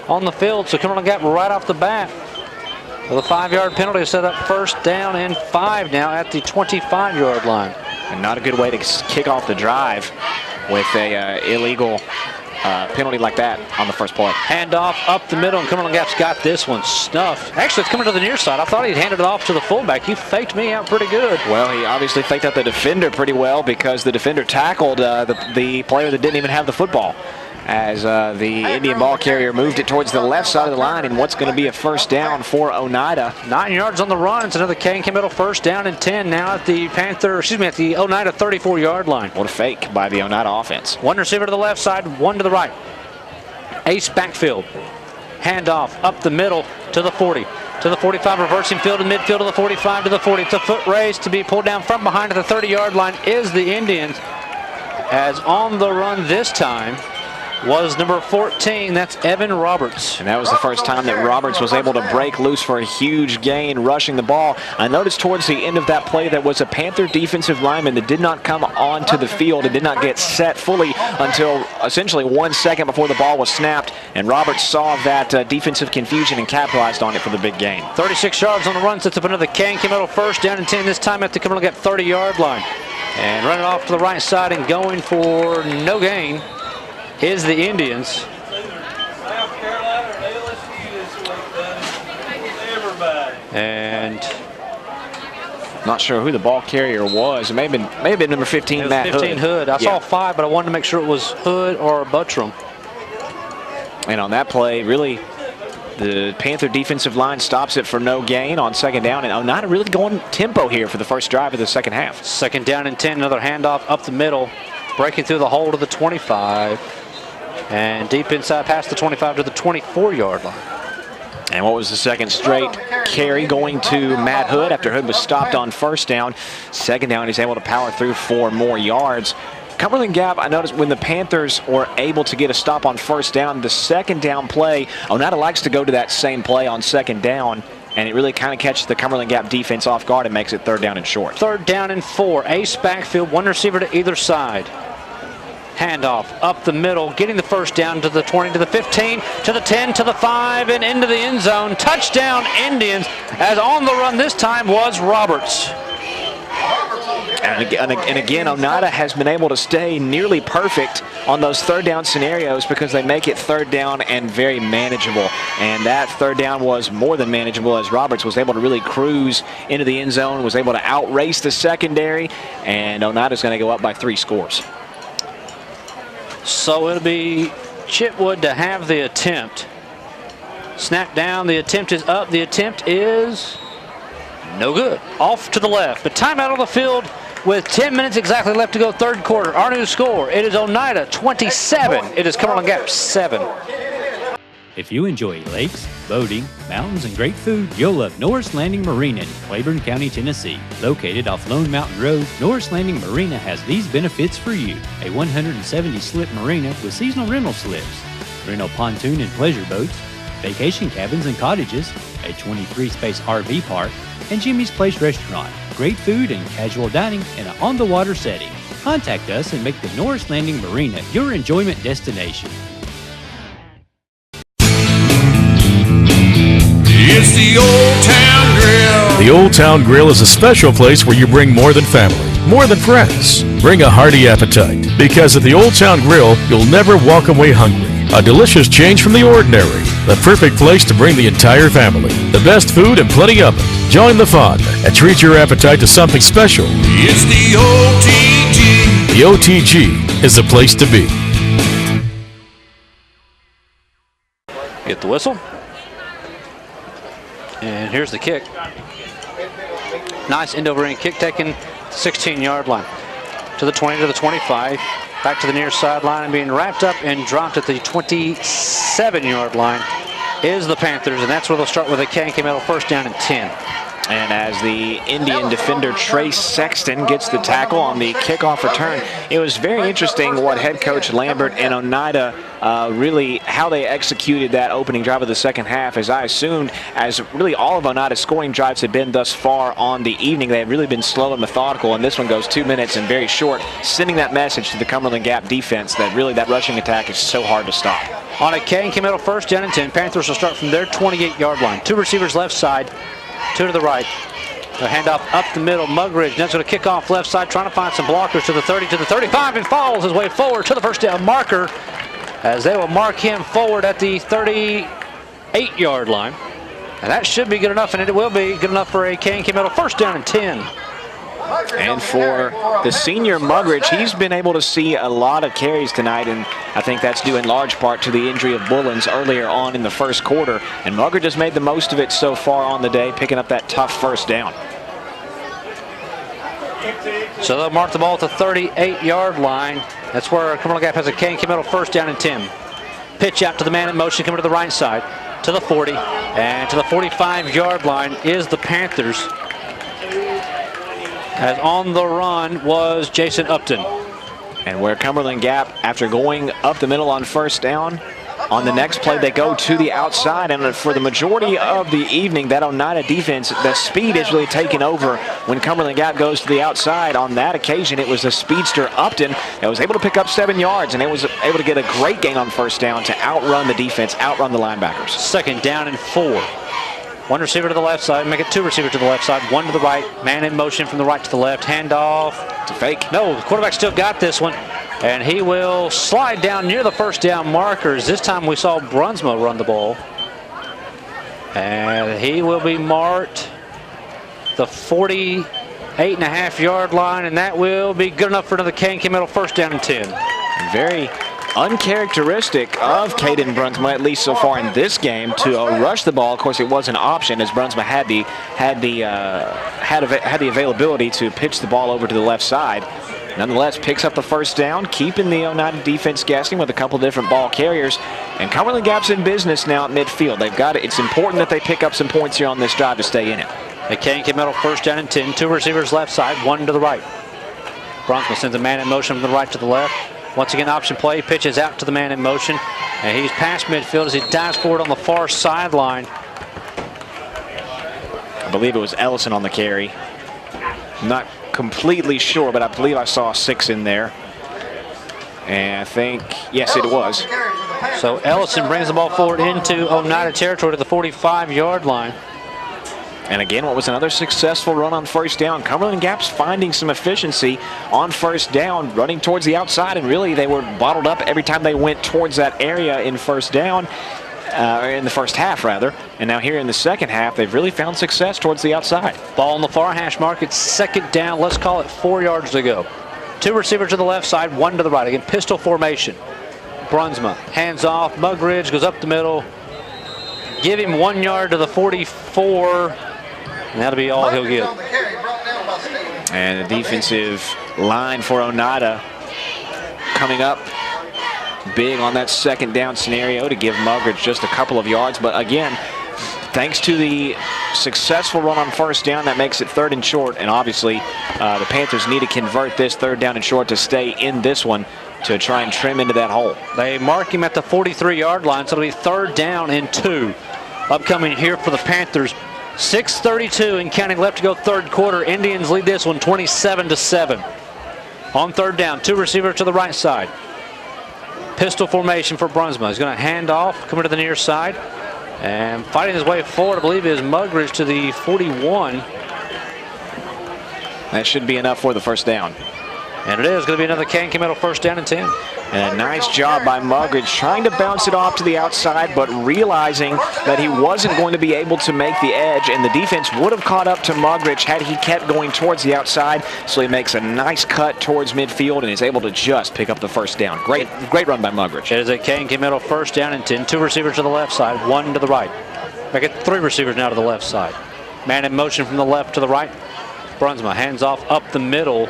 on the field. So Cumberland Gap right off the bat with a 5-yard penalty to set up first down and 5 now at the 25-yard line. And not a good way to kick off the drive with a illegal penalty like that on the first play. Handoff up the middle, and Cumberland Gap's got this one stuffed. Actually, it's coming to the near side. I thought he'd handed it off to the fullback. He faked me out pretty good. Well, he obviously faked out the defender pretty well, because the defender tackled the player that didn't even have the football, as the Indian ball carrier moved it towards the left side of the line, and what's going to be a first down for Oneida. 9 yards on the run. It's another K&K Middle first down and 10 now at the at the Oneida 34-yard line. What a fake by the Oneida offense. 1 receiver to the left side, 1 to the right. Ace backfield. Handoff up the middle to the 40. To the 45, reversing field to midfield to the 45 to the 40. It's a foot race to be pulled down from behind at the 30-yard line is the Indians. As on the run this time was number 14, that's Evan Roberts. And that was the first time that Roberts was able to break loose for a huge gain rushing the ball. I noticed towards the end of that play there was a Panther defensive lineman that did not come onto the field and did not get set fully until essentially 1 second before the ball was snapped. And Roberts saw that defensive confusion and capitalized on it for the big gain. 36 yards on the run, sets up another K&K Middle first down and 10, this time at the Cumberland Gap 30-yard line. And running off to the right side and going for no gain is the Indians. And not sure who the ball carrier was. It may have been number 15, Matt 15 Hood. I saw 5, but I wanted to make sure it was Hood or Buttram. And on that play, really, the Panther defensive line stops it for no gain on second down. And Oneida really going tempo here for the first drive of the second half. Second down and 10, another handoff up the middle, breaking through the hole to the 25. And deep inside past the 25 to the 24-yard line. And what was the second straight carry going to Matt Hood after Hood was stopped on first down. Second down, he's able to power through 4 more yards. Cumberland Gap, I noticed when the Panthers were able to get a stop on first down, the second down play, Oneida likes to go to that same play on second down, and it really kind of catches the Cumberland Gap defense off guard and makes it 3rd down and short. 3rd down and 4. Ace backfield, 1 receiver to either side. Handoff up the middle, getting the first down to the 20, to the 15, to the 10, to the 5, and into the end zone. Touchdown Indians, as on the run this time was Roberts. And again, Oneida has been able to stay nearly perfect on those 3rd down scenarios because they make it 3rd down and very manageable. And that 3rd down was more than manageable as Roberts was able to really cruise into the end zone, was able to outrace the secondary, and Oneida's going to go up by 3 scores. So it'll be Chitwood to have the attempt. Snap down, the attempt is up, the attempt is no good. Off to the left. The timeout on the field with 10 minutes exactly left to go, 3rd quarter. Our new score, it is Oneida 27. It is Cumberland Gap 7. If you enjoy lakes, boating, mountains, and great food, you'll love Norris Landing Marina in Claiborne County, Tennessee. Located off Lone Mountain Road, Norris Landing Marina has these benefits for you. A 170-slip marina with seasonal rental slips, rental pontoon and pleasure boats, vacation cabins and cottages, a 23-space RV park, and Jimmy's Place Restaurant. Great food and casual dining in an on-the-water setting. Contact us and make the Norris Landing Marina your enjoyment destination. It's the Old Town Grill. The Old Town Grill is a special place where you bring more than family, more than friends. Bring a hearty appetite, because at the Old Town Grill, you'll never walk away hungry. A delicious change from the ordinary. The perfect place to bring the entire family. The best food and plenty of it. Join the fun and treat your appetite to something special. It's the OTG. The OTG is the place to be. Get the whistle. And here's the kick. Nice end over end kick taken 16-yard line. To the 20, to the 25. Back to the near sideline and being wrapped up and dropped at the 27-yard line is the Panthers, and that's where they'll start with a K&K Metal 1st down and 10. And as the Indian defender Trace Sexton gets the tackle on the kickoff return, it was very interesting what head coach Lambert and Oneida really how they executed that opening drive of the second half, as I assumed, as really all of Oneida's scoring drives have been thus far on the evening. They have really been slow and methodical, and this one goes 2 minutes and very short, sending that message to the Cumberland Gap defense that really that rushing attack is so hard to stop. On a K&K Metal 1st down and 10, Panthers will start from their 28-yard line. 2 receivers left side, 2 to the right. A handoff up the middle. Mugridge that's going to kick off left side, trying to find some blockers to the 30, to the 35, and follows his way forward to the 1st down marker, as they will mark him forward at the 38-yard line. And that should be good enough, and it will be good enough for a K&K Metal 1st down and 10. And for the senior Mugridge, he's been able to see a lot of carries tonight, and I think that's due in large part to the injury of Bullens earlier on in the first quarter. And Mugridge has made the most of it so far on the day, picking up that tough 1st down. So they'll mark the ball at the 38-yard line. That's where Cumberland Gap has a K&K Metal 1st down and 10. Pitch out to the man in motion, coming to the right side, to the 40, and to the 45-yard line is the Panthers. As on the run was Jason Upton. And where Cumberland Gap, after going up the middle on 1st down, on the next play they go to the outside, and for the majority of the evening, that Oneida defense, the speed is really taken over when Cumberland Gap goes to the outside. On that occasion, it was the speedster Upton that was able to pick up 7 yards, and it was able to get a great gain on 1st down to outrun the defense, outrun the linebackers. 2nd down and 4. 1 receiver to the left side, make it 2 receivers to the left side, 1 to the right, man in motion from the right to the left, handoff. It's a fake. No, the quarterback still got this one, and he will slide down near the 1st down markers. This time we saw Brunsma run the ball, and he will be marked the 48.5-yard line, and that will be good enough for another K&K Metal 1st down and 10. And very uncharacteristic of Caden Brunsma, at least so far in this game, to rush the ball. Of course, it was an option, as Brunsma had the availability to pitch the ball over to the left side. nonetheless picks up the first down, keeping the Oneida defense guessing with a couple different ball carriers. And Cumberland Gap's in business now at midfield. They've got it. It's important that they pick up some points here on this drive to stay in it. A K&K Metal first down and 10. 2 receivers left side, 1 to the right. Brunsma sends a man in motion from the right to the left. Once again, option play, pitches out to the man in motion. And he's past midfield as he dives forward on the far sideline. I believe it was Ellison on the carry. Not completely sure, but I believe I saw 6 in there. And I think, yes, it was. So Ellison brings the ball forward into Oneida territory to the 45-yard line. And again, what was another successful run on first down. Cumberland Gap's finding some efficiency on first down, running towards the outside, and really they were bottled up every time they went towards that area in first down, in the first half rather. And now here in the second half, they've really found success towards the outside. Ball on the far hash mark. It's second down. Let's call it 4 yards to go. 2 receivers to the left side, 1 to the right. Again, pistol formation. Brunsma hands off. Mugridge goes up the middle. Give him 1 yard to the 44. And that'll be all he'll get. And the defensive line for Oneida coming up big on that second down scenario to give Mugridge just a couple of yards. But again, thanks to the successful run on first down, that makes it 3rd and short. And obviously, the Panthers need to convert this 3rd down and short to stay in this one to try and trim into that hole. They mark him at the 43-yard line, so it'll be 3rd down and 2. Upcoming here for the Panthers. 6:32 and counting left to go, 3rd quarter. Indians lead this one 27-7. On 3rd down, 2 receivers to the right side. Pistol formation for Brunsma. He's going to hand off, coming to the near side. And fighting his way forward, I believe, is Mugridge to the 41. That should be enough for the first down. And it is going to be another K&K Metal first down and 10. And a nice job by Mugridge trying to bounce it off to the outside, but realizing that he wasn't going to be able to make the edge, and the defense would have caught up to Mugridge had he kept going towards the outside. So he makes a nice cut towards midfield and is able to just pick up the first down. Great run by Mugridge. It is a K&K Metal first down and 10. 2 receivers to the left side, 1 to the right. I get 3 receivers now to the left side. Man in motion from the left to the right. Brunsma hands off up the middle.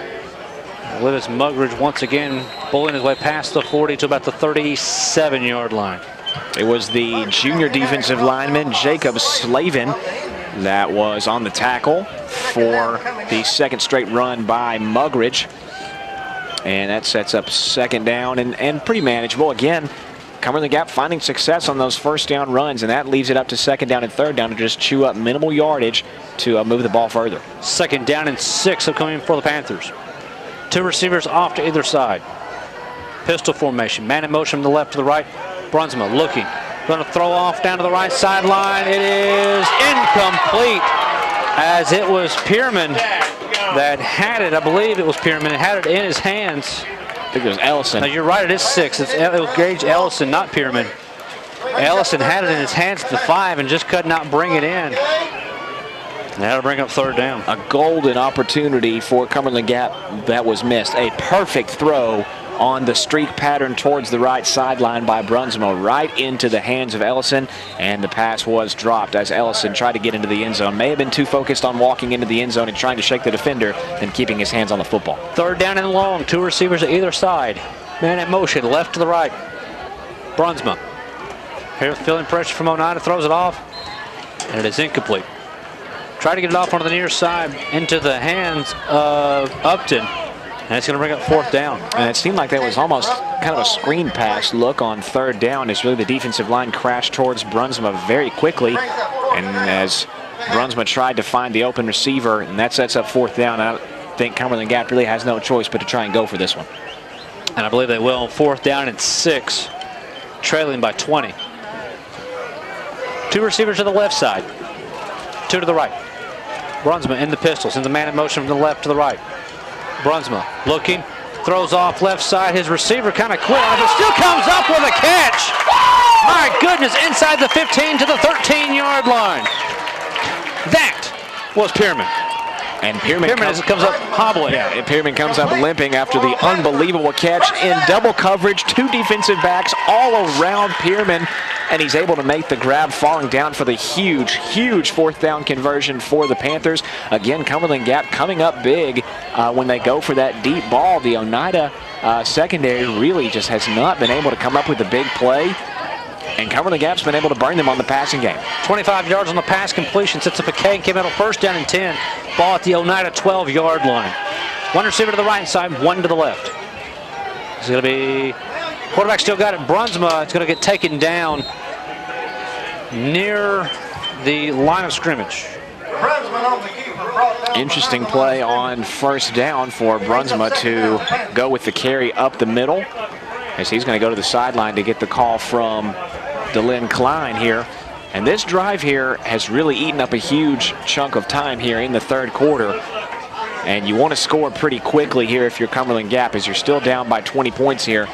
Willis Mugridge once again bullying his way past the 40 to about the 37-yard line. It was the junior defensive lineman, Jacob Slavin, that was on the tackle for the 2nd straight run by Mugridge. And that sets up 2nd down and pretty manageable. Again, Cumberland Gap finding success on those first down runs, and that leaves it up to 2nd down and 3rd down to just chew up minimal yardage to move the ball further. 2nd down and 6 upcoming for the Panthers. 2 receivers off to either side. Pistol formation. Man in motion from the left to the right. Brunsma looking. Going to throw off down to the right sideline. It is incomplete, as it was Pierman that had it. I believe it was Pierman. It had it in his hands. I think it was Ellison. No, you're right. It is 6. It was Gage Ellison, not Pierman. Ellison had it in his hands at the 5 and just could not bring it in. That'll bring up 3rd down. A golden opportunity for Cumberland Gap that was missed. A perfect throw on the streak pattern towards the right sideline by Brunsma, right into the hands of Ellison, and the pass was dropped as Ellison tried to get into the end zone. May have been too focused on walking into the end zone and trying to shake the defender than keeping his hands on the football. 3rd down and long. 2 receivers at either side. Man in motion, left to the right. Brunsma. Here, feeling pressure from Oneida, throws it off, and it is incomplete. Try to get it off onto the near side into the hands of Upton. And it's going to bring up 4th down. And it seemed like that was almost kind of a screen pass look on 3rd down as really the defensive line crashed towards Brunsma very quickly. And as Brunsma tried to find the open receiver, and that sets up 4th down. I think Cumberland Gap really has no choice but to try and go for this one. And I believe they will. 4th down and 6, trailing by 20. 2 receivers to the left side, 2 to the right. Brunsma in the pistol, sends a man in motion from the left to the right. Brunsma looking, throws off left side. His receiver kind of quick, but still comes up with a catch. My goodness, inside the 15 to the 13-yard line. That was Pierman. And Pierman comes up hobbling. Yeah, and Pierman comes up limping after the unbelievable catch in double coverage. 2 defensive backs all around Pierman. and he's able to make the grab, falling down for the huge 4th down conversion for the Panthers. Again, Cumberland Gap coming up big when they go for that deep ball. The Oneida secondary really just has not been able to come up with a big play, and Cumberland Gap's been able to burn them on the passing game. 25 yards on the pass completion, sets up a K&K Metal first down and 10. Ball at the Oneida 12-yard line. One receiver to the right side, one to the left. It's going to be, quarterback still got it. Brunsma, it's going to get taken down near the line of scrimmage. Interesting play on first down for Brunsma to go with the carry up the middle, as he's going to go to the sideline to get the call from DeLynn Klein here. And this drive here has really eaten up a huge chunk of time here in the 3rd quarter. And you want to score pretty quickly here if you're Cumberland Gap, as you're still down by 20 points here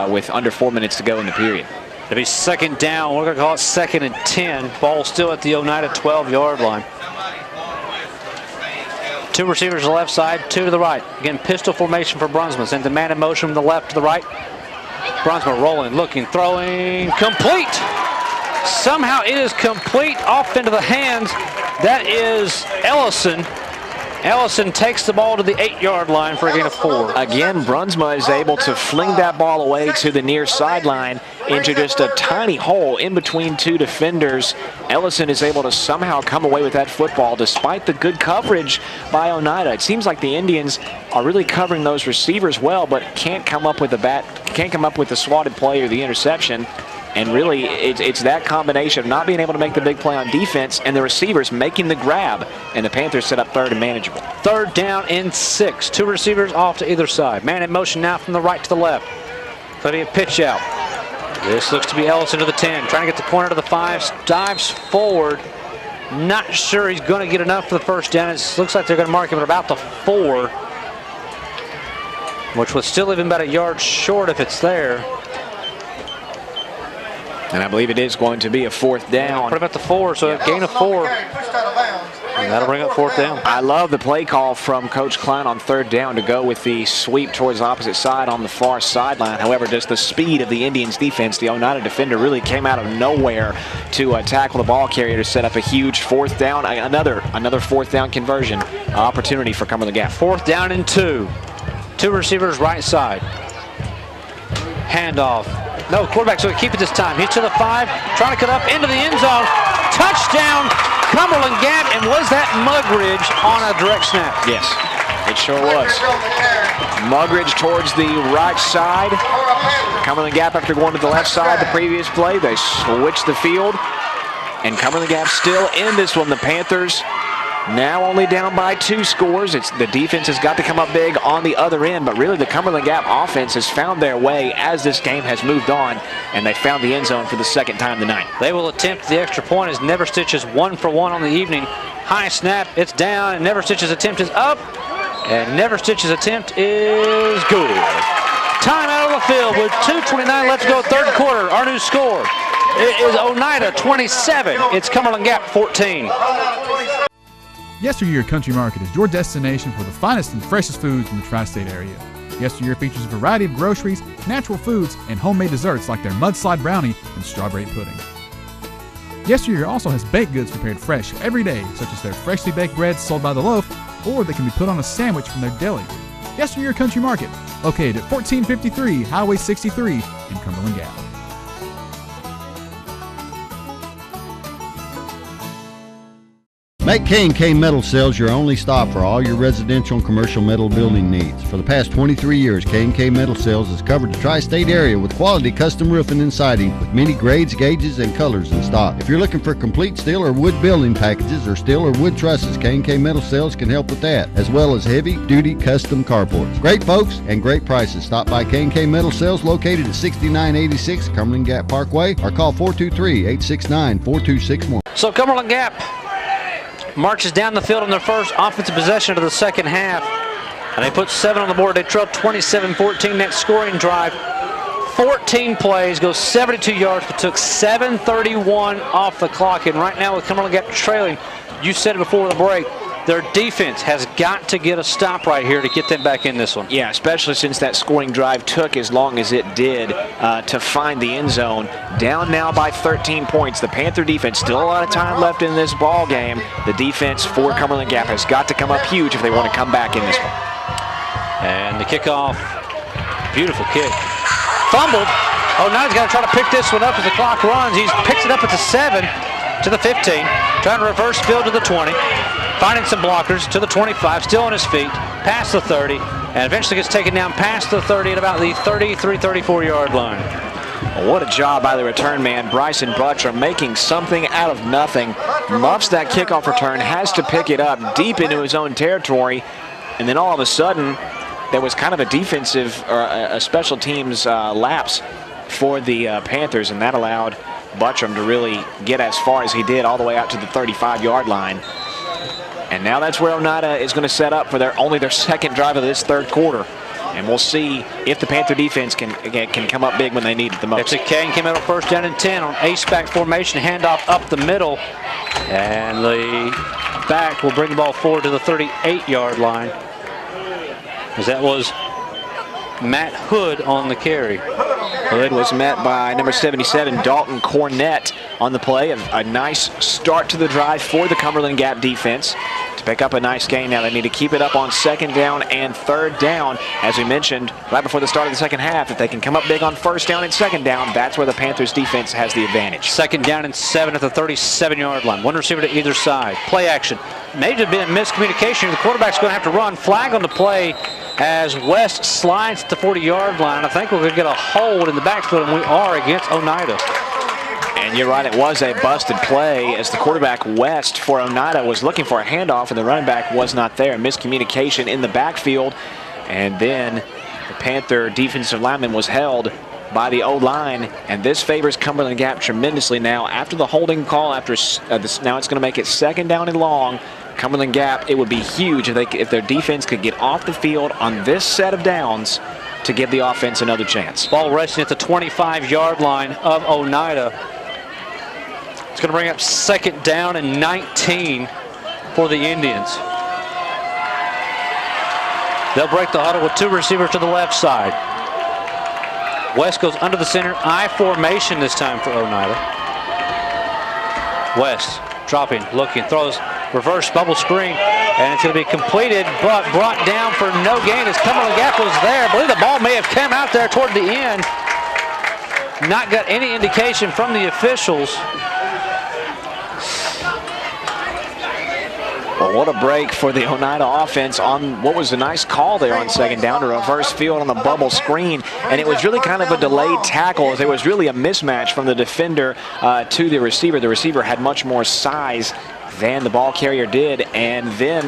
with under 4 minutes to go in the period. It'll be 2nd down. We're going to call it 2nd and 10. Ball still at the Oneida 12-yard line. 2 receivers to the left side, 2 to the right. Again, pistol formation for Brunsma. Sends the man in motion from the left to the right. Brunsma rolling, looking, throwing, complete. Somehow it is complete off into the hands. That is Ellison. Ellison takes the ball to the 8-yard line for a gain of 4. Again, Brunsma is able to fling that ball away to the near sideline into just a tiny hole in between 2 defenders. Ellison is able to somehow come away with that football despite the good coverage by Oneida. It seems like the Indians are really covering those receivers well, but can't come up with the swatted play or the interception. And really, it's that combination of not being able to make the big play on defense and the receivers making the grab, and the Panthers set up 3rd and manageable. 3rd down and 6. 2 receivers off to either side. Man in motion now from the right to the left. Going to be a pitch out. This looks to be Ellison to the 10. Trying to get the corner to the 5. Dives forward. Not sure he's going to get enough for the first down. It looks like they're going to mark him at about the 4, which would still leave him about a yard short if it's there. And I believe it is going to be a 4th down. Put him at the 4, so a gain of 4. And that'll bring up 4th down. I love the play call from Coach Klein on 3rd down to go with the sweep towards the opposite side on the far sideline. However, just the speed of the Indians defense, the Oneida defender really came out of nowhere to tackle the ball carrier to set up a huge 4th down, another 4th down conversion opportunity for Cumberland Gap. 4th down and 2. 2 receivers right side. Handoff. No, quarterback's going to keep it this time. He's to the 5, trying to cut up into the end zone. Touchdown, Cumberland Gap, and was that Mugridge on a direct snap? Yes, it sure was. Mugridge towards the right side. Cumberland Gap, after going to the left side the previous play, they switched the field. And Cumberland Gap still in this one. The Panthers now only down by 2 scores. The defense has got to come up big on the other end, but really the Cumberland Gap offense has found their way as this game has moved on, and they found the end zone for the 2nd time tonight. They will attempt the extra point as Never Stitch is 1 for 1 on the evening. High snap, it's down, and Never Stitch's attempt is up, and Never Stitch's attempt is good. Time out of the field with 2:29 left to go, 3rd quarter. Our new score, it is Oneida 27. It's Cumberland Gap 14. Yesteryear Country Market is your destination for the finest and freshest foods in the tri-state area. Yesteryear features a variety of groceries, natural foods, and homemade desserts like their mudslide brownie and strawberry pudding. Yesteryear also has baked goods prepared fresh every day, such as their freshly baked breads sold by the loaf, or they can be put on a sandwich from their deli. Yesteryear Country Market, located at 1453 Highway 63 in Cumberland Gap. Make K&K Metal Sales your only stop for all your residential and commercial metal building needs. For the past 23 years, K&K Metal Sales has covered the tri-state area with quality custom roofing and siding with many grades, gauges, and colors in stock. If you're looking for complete steel or wood building packages or steel or wood trusses, K&K Metal Sales can help with that, as well as heavy-duty custom carports. Great folks and great prices. Stop by K&K Metal Sales located at 6986 Cumberland Gap Parkway or call 423-869-4261. So Cumberland Gap marches down the field on their first offensive possession of the 2nd half. And they put 7 on the board. They trailed 27-14. Next scoring drive, 14 plays, goes 72 yards, but took 7:31 off the clock. And right now with Cumberland Gap trailing, you said it before the break, Their defense has got to get a stop right here to get them back in this one. Yeah, especially since that scoring drive took as long as it did to find the end zone. Down now by 13 points. The Panther defense, still a lot of time left in this ball game. The defense for Cumberland Gap has got to come up huge if they want to come back in this one. And the kickoff, beautiful kick. Fumbled. Oneida's got to try to pick this one up as the clock runs. He picks it up at the 7 to the 15, trying to reverse field to the 20. Finding some blockers to the 25, still on his feet, past the 30, and eventually gets taken down past the 30 at about the 33, 34-yard line. Well, what a job by the return man, Bryson Butcher, making something out of nothing. Muffs that kickoff return, has to pick it up deep into his own territory, and then all of a sudden, there was kind of a defensive or a special teams lapse for the Panthers, and that allowed Buttram to really get as far as he did, all the way out to the 35-yard line. And now that's where Oneida is going to set up for only their second drive of this third quarter. And we'll see if the Panther defense can come up big when they need it the most. It's a Kane came out of first down and 10 on ace-back formation, handoff up the middle. And the back will bring the ball forward to the 38-yard line, as that was Matt Hood on the carry. Hood was met by number 77, Dalton Cornett, on the play. A nice start to the drive for the Cumberland Gap defense to pick up a nice gain. Now they need to keep it up on second down and third down. As we mentioned right before the start of the second half, if they can come up big on first down and second down, that's where the Panthers defense has the advantage. Second down and 7 at the 37-yard line. One receiver to either side. Play action. May have been a miscommunication. The quarterback's going to have to run. Flag on the play as West slides to the 40-yard line. I think we're going to get a hold in the backfield, and we are against Oneida. And you're right, it was a busted play as the quarterback, West, for Oneida was looking for a handoff, and the running back was not there. Miscommunication in the backfield, and then the Panther defensive lineman was held by the O-line, and this favors Cumberland Gap tremendously now. After the holding call, now it's going to make it second down and long. Cumberland Gap, it would be huge if their defense could get off the field on this set of downs to give the offense another chance. Ball resting at the 25-yard line of Oneida. It's going to bring up second down and 19 for the Indians. They'll break the huddle with two receivers to the left side. West goes under the center, I formation this time for Oneida. West dropping, looking, throws, reverse bubble screen, and it's going to be completed, but brought down for no gain as Cumberland Gap was there. I believe the ball may have come out there toward the end. Not got any indication from the officials. Well, what a break for the Oneida offense on what was a nice call there on second down to reverse field on the bubble screen. And it was really kind of a delayed tackle. It was really a mismatch from the defender to the receiver. The receiver had much more size than the ball carrier did. And then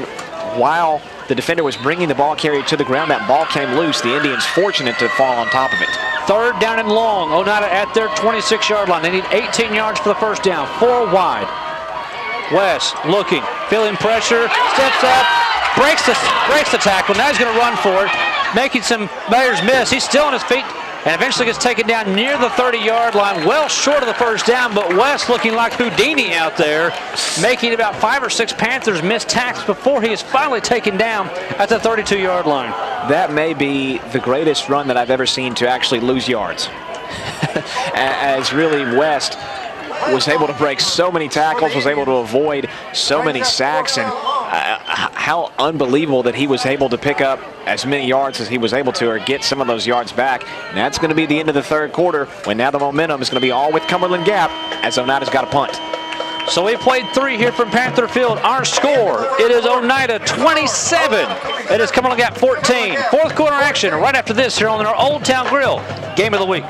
while the defender was bringing the ball carrier to the ground, that ball came loose. The Indians fortunate to fall on top of it. Third down and long. Oneida at their 26-yard line. They need 18 yards for the first down. 4 wide. West looking, feeling pressure, steps up, breaks the tackle. Now he's going to run for it, making some players miss. He's still on his feet and eventually gets taken down near the 30-yard line, well short of the first down, but West looking like Houdini out there, making about 5 or 6 Panthers miss tackles before he is finally taken down at the 32-yard line. That may be the greatest run that I've ever seen to actually lose yards. As really West was able to break so many tackles, was able to avoid so many sacks, and how unbelievable that he was able to pick up as many yards as he was able to, or get some of those yards back. And that's going to be the end of the third quarter, when now the momentum is going to be all with Cumberland Gap as Oneida's got a punt. So we played 3 here from Panther Field. Our score, it is Oneida 27. It is Cumberland Gap 14. Fourth quarter action right after this here on our Old Town Grill Game of the Week.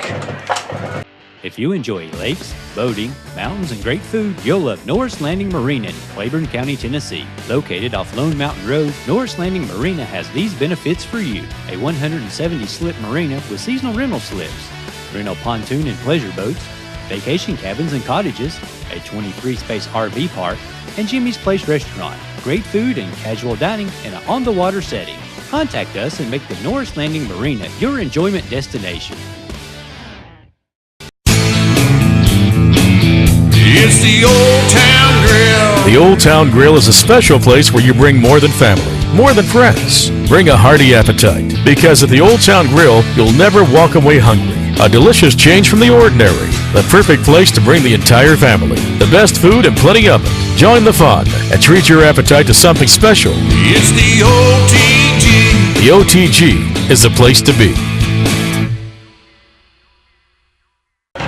If you enjoy lakes, boating, mountains, and great food, you'll love Norris Landing Marina in Claiborne County, Tennessee. Located off Lone Mountain Road, Norris Landing Marina has these benefits for you. A 170-slip marina with seasonal rental slips, rental pontoon and pleasure boats, vacation cabins and cottages, a 23-space RV park, and Jimmy's Place Restaurant. Great food and casual dining in an on-the-water setting. Contact us and make the Norris Landing Marina your enjoyment destination. It's the Old Town Grill. The Old Town Grill is a special place where you bring more than family, more than friends. Bring a hearty appetite, because at the Old Town Grill, you'll never walk away hungry. A delicious change from the ordinary. The perfect place to bring the entire family. The best food and plenty of it. Join the fun and treat your appetite to something special. It's the OTG. The OTG is the place to be.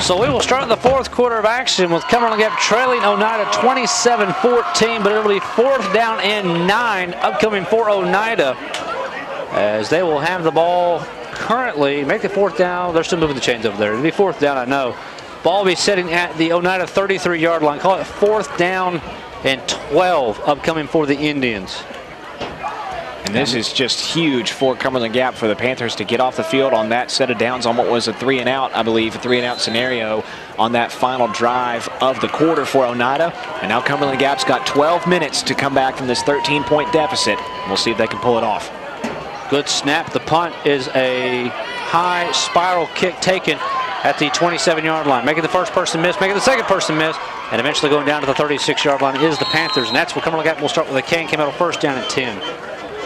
So we will start the fourth quarter of action with Cumberland Gap trailing Oneida 27-14, but it'll be 4th down and 9 upcoming for Oneida, as they will have the ball currently, make the 4th down. They're still moving the chains over there. It'll be 4th down, I know. Ball will be sitting at the Oneida 33-yard line. Call it 4th down and 12 upcoming for the Indians. And this is just huge for Cumberland Gap for the Panthers to get off the field on that set of downs on what was a 3-and-out, I believe, a 3-and-out scenario on that final drive of the quarter for Oneida. And now Cumberland Gap's got 12 minutes to come back from this 13-point deficit. We'll see if they can pull it off. Good snap. The punt is a high spiral kick taken at the 27-yard line. Making the first person miss, making the second person miss, and eventually going down to the 36-yard line is the Panthers. And that's where Cumberland Gap will start with a K&K Metal 1st down and 10.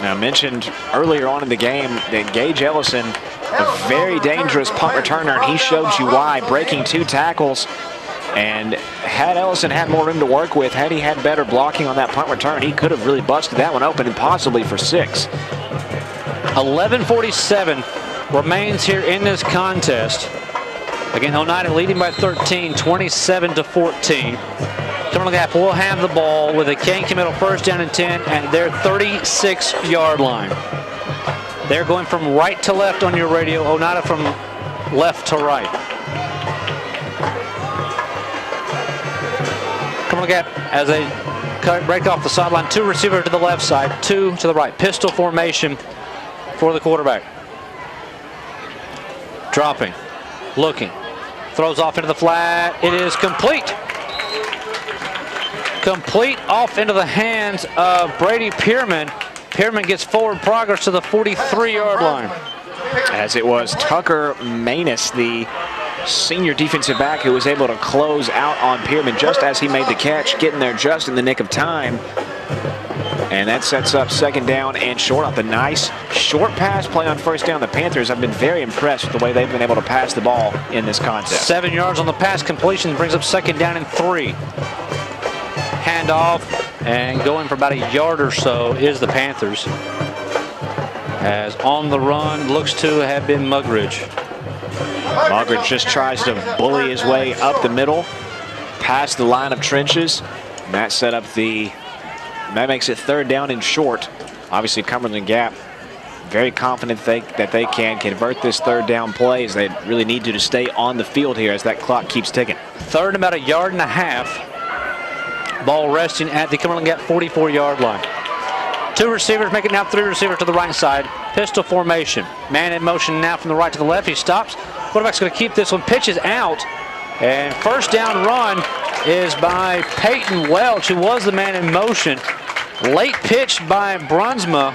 Now, I mentioned earlier on in the game that Gage Ellison, a very dangerous punt returner, and he showed you why, breaking 2 tackles. And had Ellison had more room to work with, had he had better blocking on that punt return, he could have really busted that one open and possibly for 6. 11:47 remains here in this contest. Again, Oneida leading by 13, 27-14. Cumberland Gap will have the ball with a K&K Metal 1st down and 10 at their 36-yard line. They're going from right to left on your radio, Oneida from left to right. Cumberland Gap, as they break off the sideline, 2 receivers to the left side, 2 to the right. Pistol formation for the quarterback. Dropping, looking, throws off into the flat. It is complete. Complete off into the hands of Brady Pierman. Pierman gets forward progress to the 43-yard line. As it was Tucker Manus, the senior defensive back, who was able to close out on Pierman just as he made the catch, getting there just in the nick of time. And that sets up 2nd down and short off the nice short pass play on 1st down. The Panthers have been very impressed with the way they've been able to pass the ball in this contest. 7 yards on the pass completion brings up 2nd down and 3. Handoff and going for about a yard or so is the Panthers. As on the run looks to have been Mugridge. Mugridge just tries to bully his way up the middle, past the line of trenches. And that makes it 3rd down and short. Obviously, Cumberland Gap very confident that they can convert this 3rd down play, as they really need to stay on the field here as that clock keeps ticking. 3rd and about a yard and a half. Ball resting at the Cumberland Gap 44-yard line. 2 receivers making now 3 receivers to the right side. Pistol formation. Man in motion now from the right to the left. He stops. Quarterback's going to keep this one. Pitches out. And 1st down run is by Peyton Welch, who was the man in motion. Late pitch by Brunsma,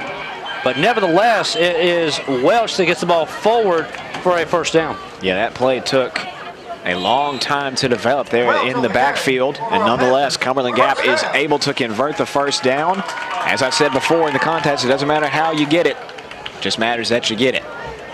but nevertheless, it is Welch that gets the ball forward for a 1st down. Yeah, that play took a long time to develop there in the backfield, and nonetheless, Cumberland Gap is able to convert the 1st down. As I said before in the contest, it doesn't matter how you get it, it just matters that you get it.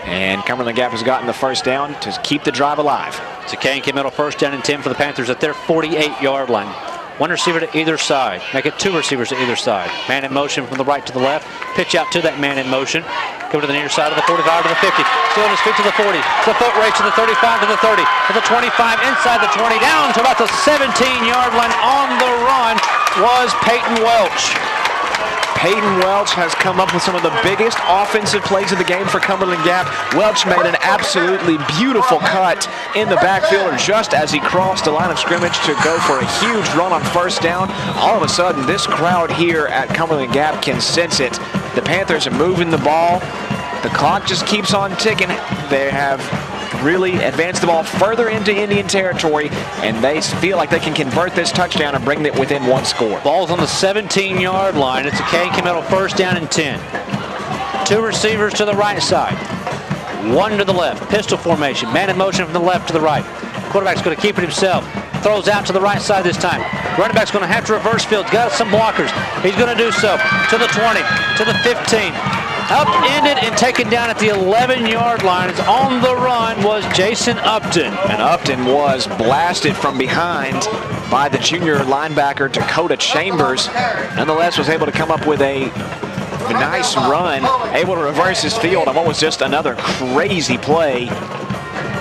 And Cumberland Gap has gotten the 1st down to keep the drive alive. It's a K&K Metal 1st down and 10 for the Panthers at their 48-yard line. 1 receiver to either side. Make it 2 receivers to either side. Man in motion from the right to the left. Pitch out to that man in motion. Go to the near side of the 45 to the 50. Still on his feet to the 40. The foot race to the 35 to the 30. To the 25 inside the 20. Down to about the 17-yard line. On the run was Peyton Welch. Peyton Welch has come up with some of the biggest offensive plays of the game for Cumberland Gap. Welch made an absolutely beautiful cut in the backfield, and just as he crossed the line of scrimmage to go for a huge run on 1st down, all of a sudden this crowd here at Cumberland Gap can sense it. The Panthers are moving the ball. The clock just keeps on ticking. They have really advanced the ball further into Indian territory, and they feel like they can convert this touchdown and bring it within 1 score. Ball's on the 17-yard line. It's a K&K Metal 1st down and 10. 2 receivers to the right side. 1 to the left. Pistol formation. Man in motion from the left to the right. Quarterback's going to keep it himself. Throws out to the right side this time. Running back's going to have to reverse field. Got some blockers. He's going to do so. To the 20, to the 15. Upended and taken down at the 11-yard line. As on the run was Jason Upton. And Upton was blasted from behind by the junior linebacker Dakota Chambers. Nonetheless, was able to come up with a nice run, able to reverse his field on what was just another crazy play.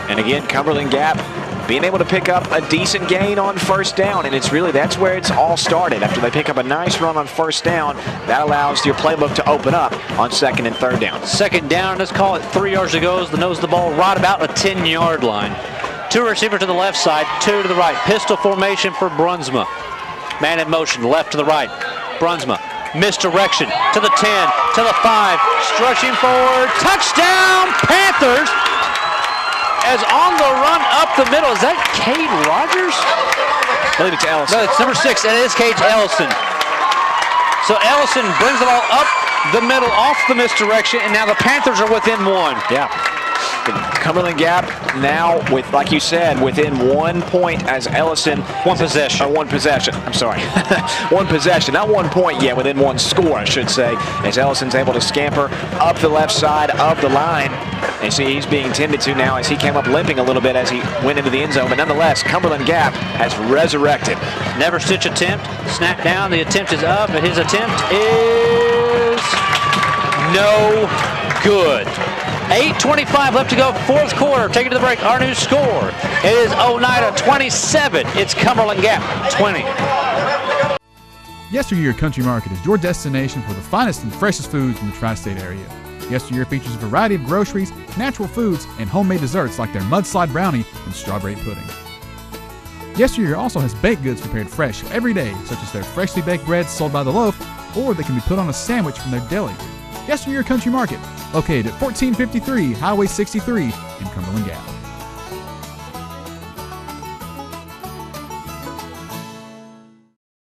And again, Cumberland Gap being able to pick up a decent gain on first down, and that's where it's all started. After they pick up a nice run on first down, that allows your playbook to open up on second and third down. Second down, let's call it 3 yards to go as the nose of the ball right about a 10-yard line. Two receivers to the left side, two to the right. Pistol formation for Brunsma. Man in motion, left to the right. Brunsma, misdirection to the 10, to the 5, stretching forward, touchdown Panthers! As on the run up the middle, is that Cade Rogers? I believe it's Ellison. No, it's number 6, and it is Cade Ellison. So Ellison brings the ball up the middle, off the misdirection, and now the Panthers are within 1. Yeah. Cumberland Gap now with, like you said, within 1 point as Ellison. One possession. One possession. I'm sorry. One possession. Not 1 point yet, within one score, I should say, as Ellison's able to scamper up the left side of the line. And see, he's being tended to now as he came up limping a little bit as he went into the end zone. But nonetheless, Cumberland Gap has resurrected. Never stitch attempt. Snap down. The attempt is up, but his attempt is no good. 8:25 left to go, fourth quarter. Take it to the break. Our new score. It is Oneida 27. It's Cumberland Gap 20. Yesteryear Country Market is your destination for the finest and freshest foods in the tri-state area. Yesteryear features a variety of groceries, natural foods, and homemade desserts like their mudslide brownie and strawberry pudding. Yesteryear also has baked goods prepared fresh every day, such as their freshly baked breads sold by the loaf, or they can be put on a sandwich from their deli. Yesteryear Country Market, located at 1453 Highway 63 in Cumberland Gap.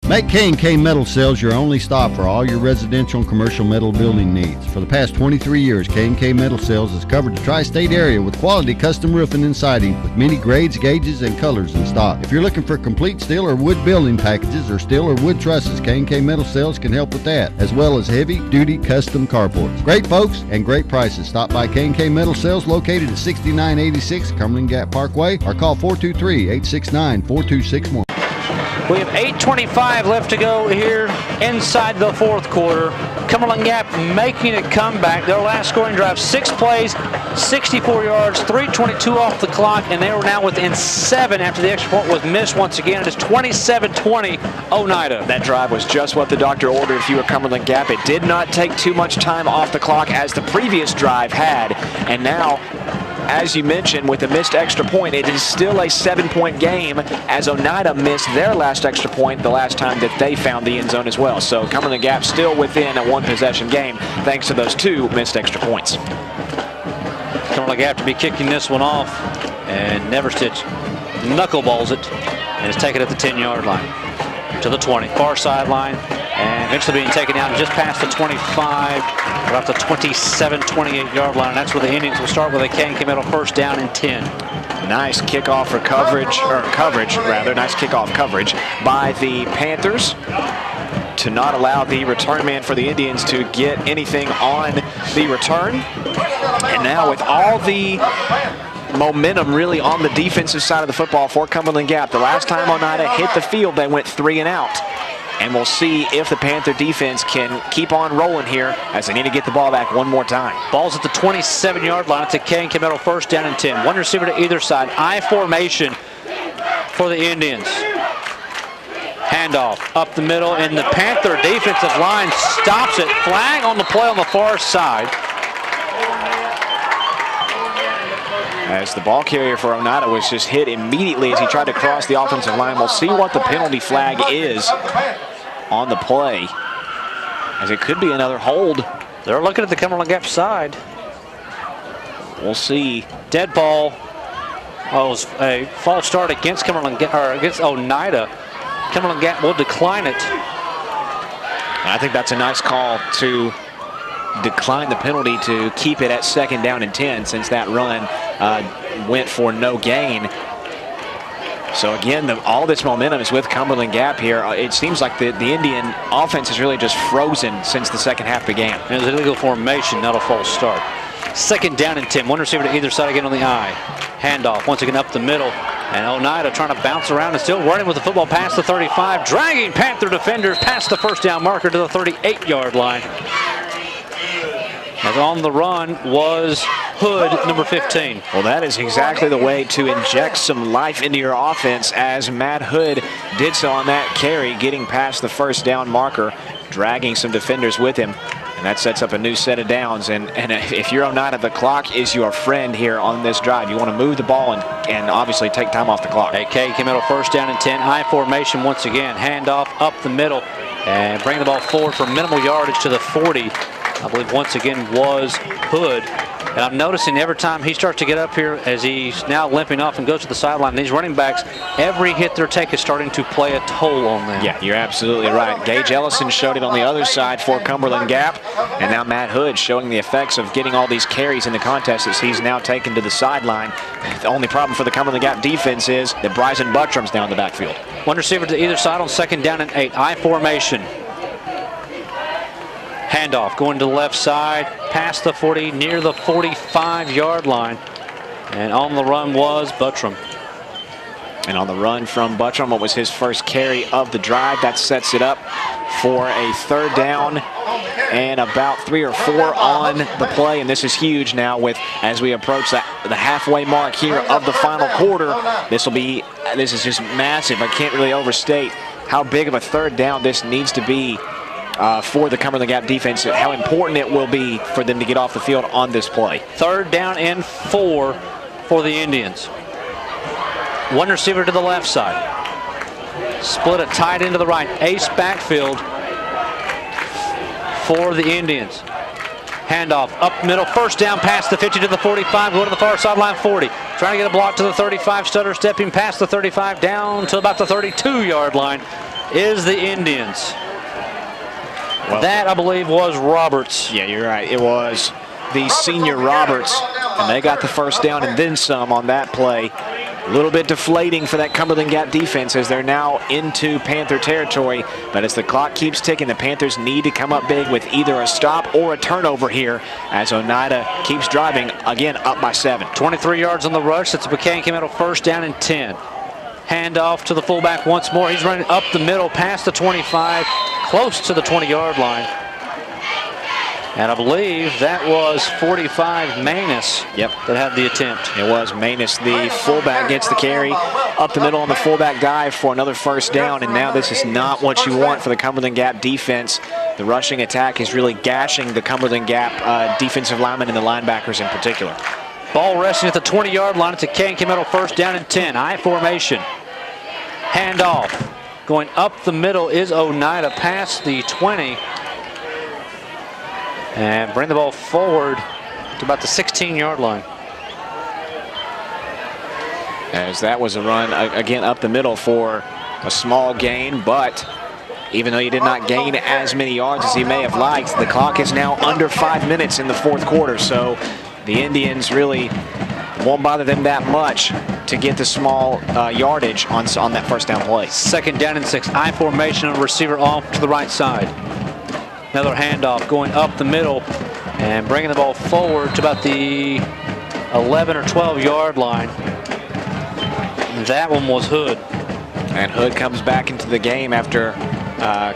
Make K&K Metal Sales your only stop for all your residential and commercial metal building needs. For the past 23 years, K&K Metal Sales has covered the tri-state area with quality custom roofing and siding with many grades, gauges, and colors in stock. If you're looking for complete steel or wood building packages or steel or wood trusses, K&K Metal Sales can help with that, as well as heavy-duty custom carports. Great folks and great prices. Stop by K&K Metal Sales located at 6986 Cumberland Gap Parkway or call 423-869-4261. We have 8:25 left to go here inside the fourth quarter. Cumberland Gap making a comeback. Their last scoring drive, 6 plays, 64 yards, 3:22 off the clock, and they were now within 7 after the extra point was missed once again. It is 27-20 Oneida. That drive was just what the doctor ordered if you were Cumberland Gap. It did not take too much time off the clock as the previous drive had, and now, as you mentioned, with the missed extra point, it is still a 7-point game as Oneida missed their last extra point the last time that they found the end zone as well. So Cumberland Gap still within a 1-possession game thanks to those 2 missed extra points. Cumberland Gap to be kicking this one off, and Neverstitch knuckleballs it and is taken at the 10-yard line to the 20, far sideline, and eventually being taken down just past the 25, about the 27-28-yard line. And that's where the Indians will start with a K&K Metal first down and 10. Nice kickoff for coverage, nice kickoff coverage by the Panthers to not allow the return man for the Indians to get anything on the return. And now with all the momentum really on the defensive side of the football for Cumberland Gap, the last time Oneida hit the field, they went 3 and out. And we'll see if the Panther defense can keep on rolling here as they need to get the ball back one more time. Ball's at the 27-yard line. It's a K&K Metal first down and 10. One receiver to either side. I formation for the Indians. Handoff up the middle, and the Panther defensive line stops it. Flag on the play on the far side. As the ball carrier for Oneida was just hit immediately as he tried to cross the offensive line. We'll see what the penalty flag is on the play, as it could be another hold. They're looking at the Cumberland Gap side. We'll see. Dead ball. Oh, it was a false start against Cumberland Gap, or against Oneida. Cumberland Gap will decline it. I think that's a nice call to decline the penalty to keep it at second down and 10, since that run went for no gain. So again, all this momentum is with Cumberland Gap here. It seems like the Indian offense is really just frozen since the second half began. There's an illegal formation, not a false start. 2nd down and 10. One receiver to either side again on the I. Handoff once again up the middle. And Oneida trying to bounce around and still running with the football past the 35. Dragging Panther defenders past the first down marker to the 38-yard line. As on the run was Hood, number 15. Well, that is exactly the way to inject some life into your offense, as Matt Hood did so on that carry, getting past the first down marker, dragging some defenders with him. And that sets up a new set of downs. And if you're Oneida, the clock is your friend here on this drive. You want to move the ball and obviously take time off the clock. AK came out 1st down and 10. I formation once again. Handoff up the middle and bring the ball forward for minimal yardage to the 40. I believe once again was Hood. And I'm noticing every time he starts to get up here, as he's now limping off and goes to the sideline, these running backs, every hit they're taking is starting to play a toll on them. Yeah, you're absolutely right. Gage Ellison showed it on the other side for Cumberland Gap. And now Matt Hood showing the effects of getting all these carries in the contest as he's now taken to the sideline. The only problem for the Cumberland Gap defense is that Bryson Buttrum's down the backfield. One receiver to either side on 2nd down and 8. I formation. Handoff going to the left side, past the 40, near the 45-yard line. And on the run was Buttram. And on the run from Buttram, what was his first carry of the drive, that sets it up for a 3rd down and about 3 or 4 on the play. And this is huge now as we approach the halfway mark here of the final quarter. This is just massive. I can't really overstate how big of a 3rd down this needs to be for the Cumberland Gap defense, how important it will be for them to get off the field on this play. 3rd down and 4 for the Indians. One receiver to the left side. Split a tight end to the right. Ace backfield for the Indians. Handoff up middle, 1st down past the 50 to the 45, go to the far sideline 40. Trying to get a block to the 35, stutter stepping past the 35 down to about the 32-yard line is the Indians. Well, that, I believe, was Roberts. Yeah, you're right. It was the senior Roberts, and they got the 1st down and then some on that play. A little bit deflating for that Cumberland Gap defense as they're now into Panther territory. But as the clock keeps ticking, the Panthers need to come up big with either a stop or a turnover here as Oneida keeps driving, again, up by 7. 23 yards on the rush. That's McCain came out of 1st down and 10. Handoff to the fullback once more. He's running up the middle past the 25, close to the 20-yard line. And I believe that was 45 Manus that had the attempt. It was Manus, the fullback, gets the carry up the middle on the fullback dive for another 1st down. And now this is not what you want for the Cumberland Gap defense. The rushing attack is really gashing the Cumberland Gap defensive linemen and the linebackers in particular. Ball resting at the 20-yard line. It's a Kane came out of 1st down and 10. I formation. Handoff. Going up the middle is Oneida past the 20. And bring the ball forward to about the 16-yard line. As that was a run, again, up the middle for a small gain, but even though he did not gain as many yards as he may have liked, the clock is now under 5 minutes in the 4th quarter, so the Indians really won't bother them that much to get the small yardage on that 1st down play. 2nd down and 6. I formation on receiver off to the right side. Another handoff going up the middle and bringing the ball forward to about the 11 or 12-yard line. That one was Hood. And Hood comes back into the game after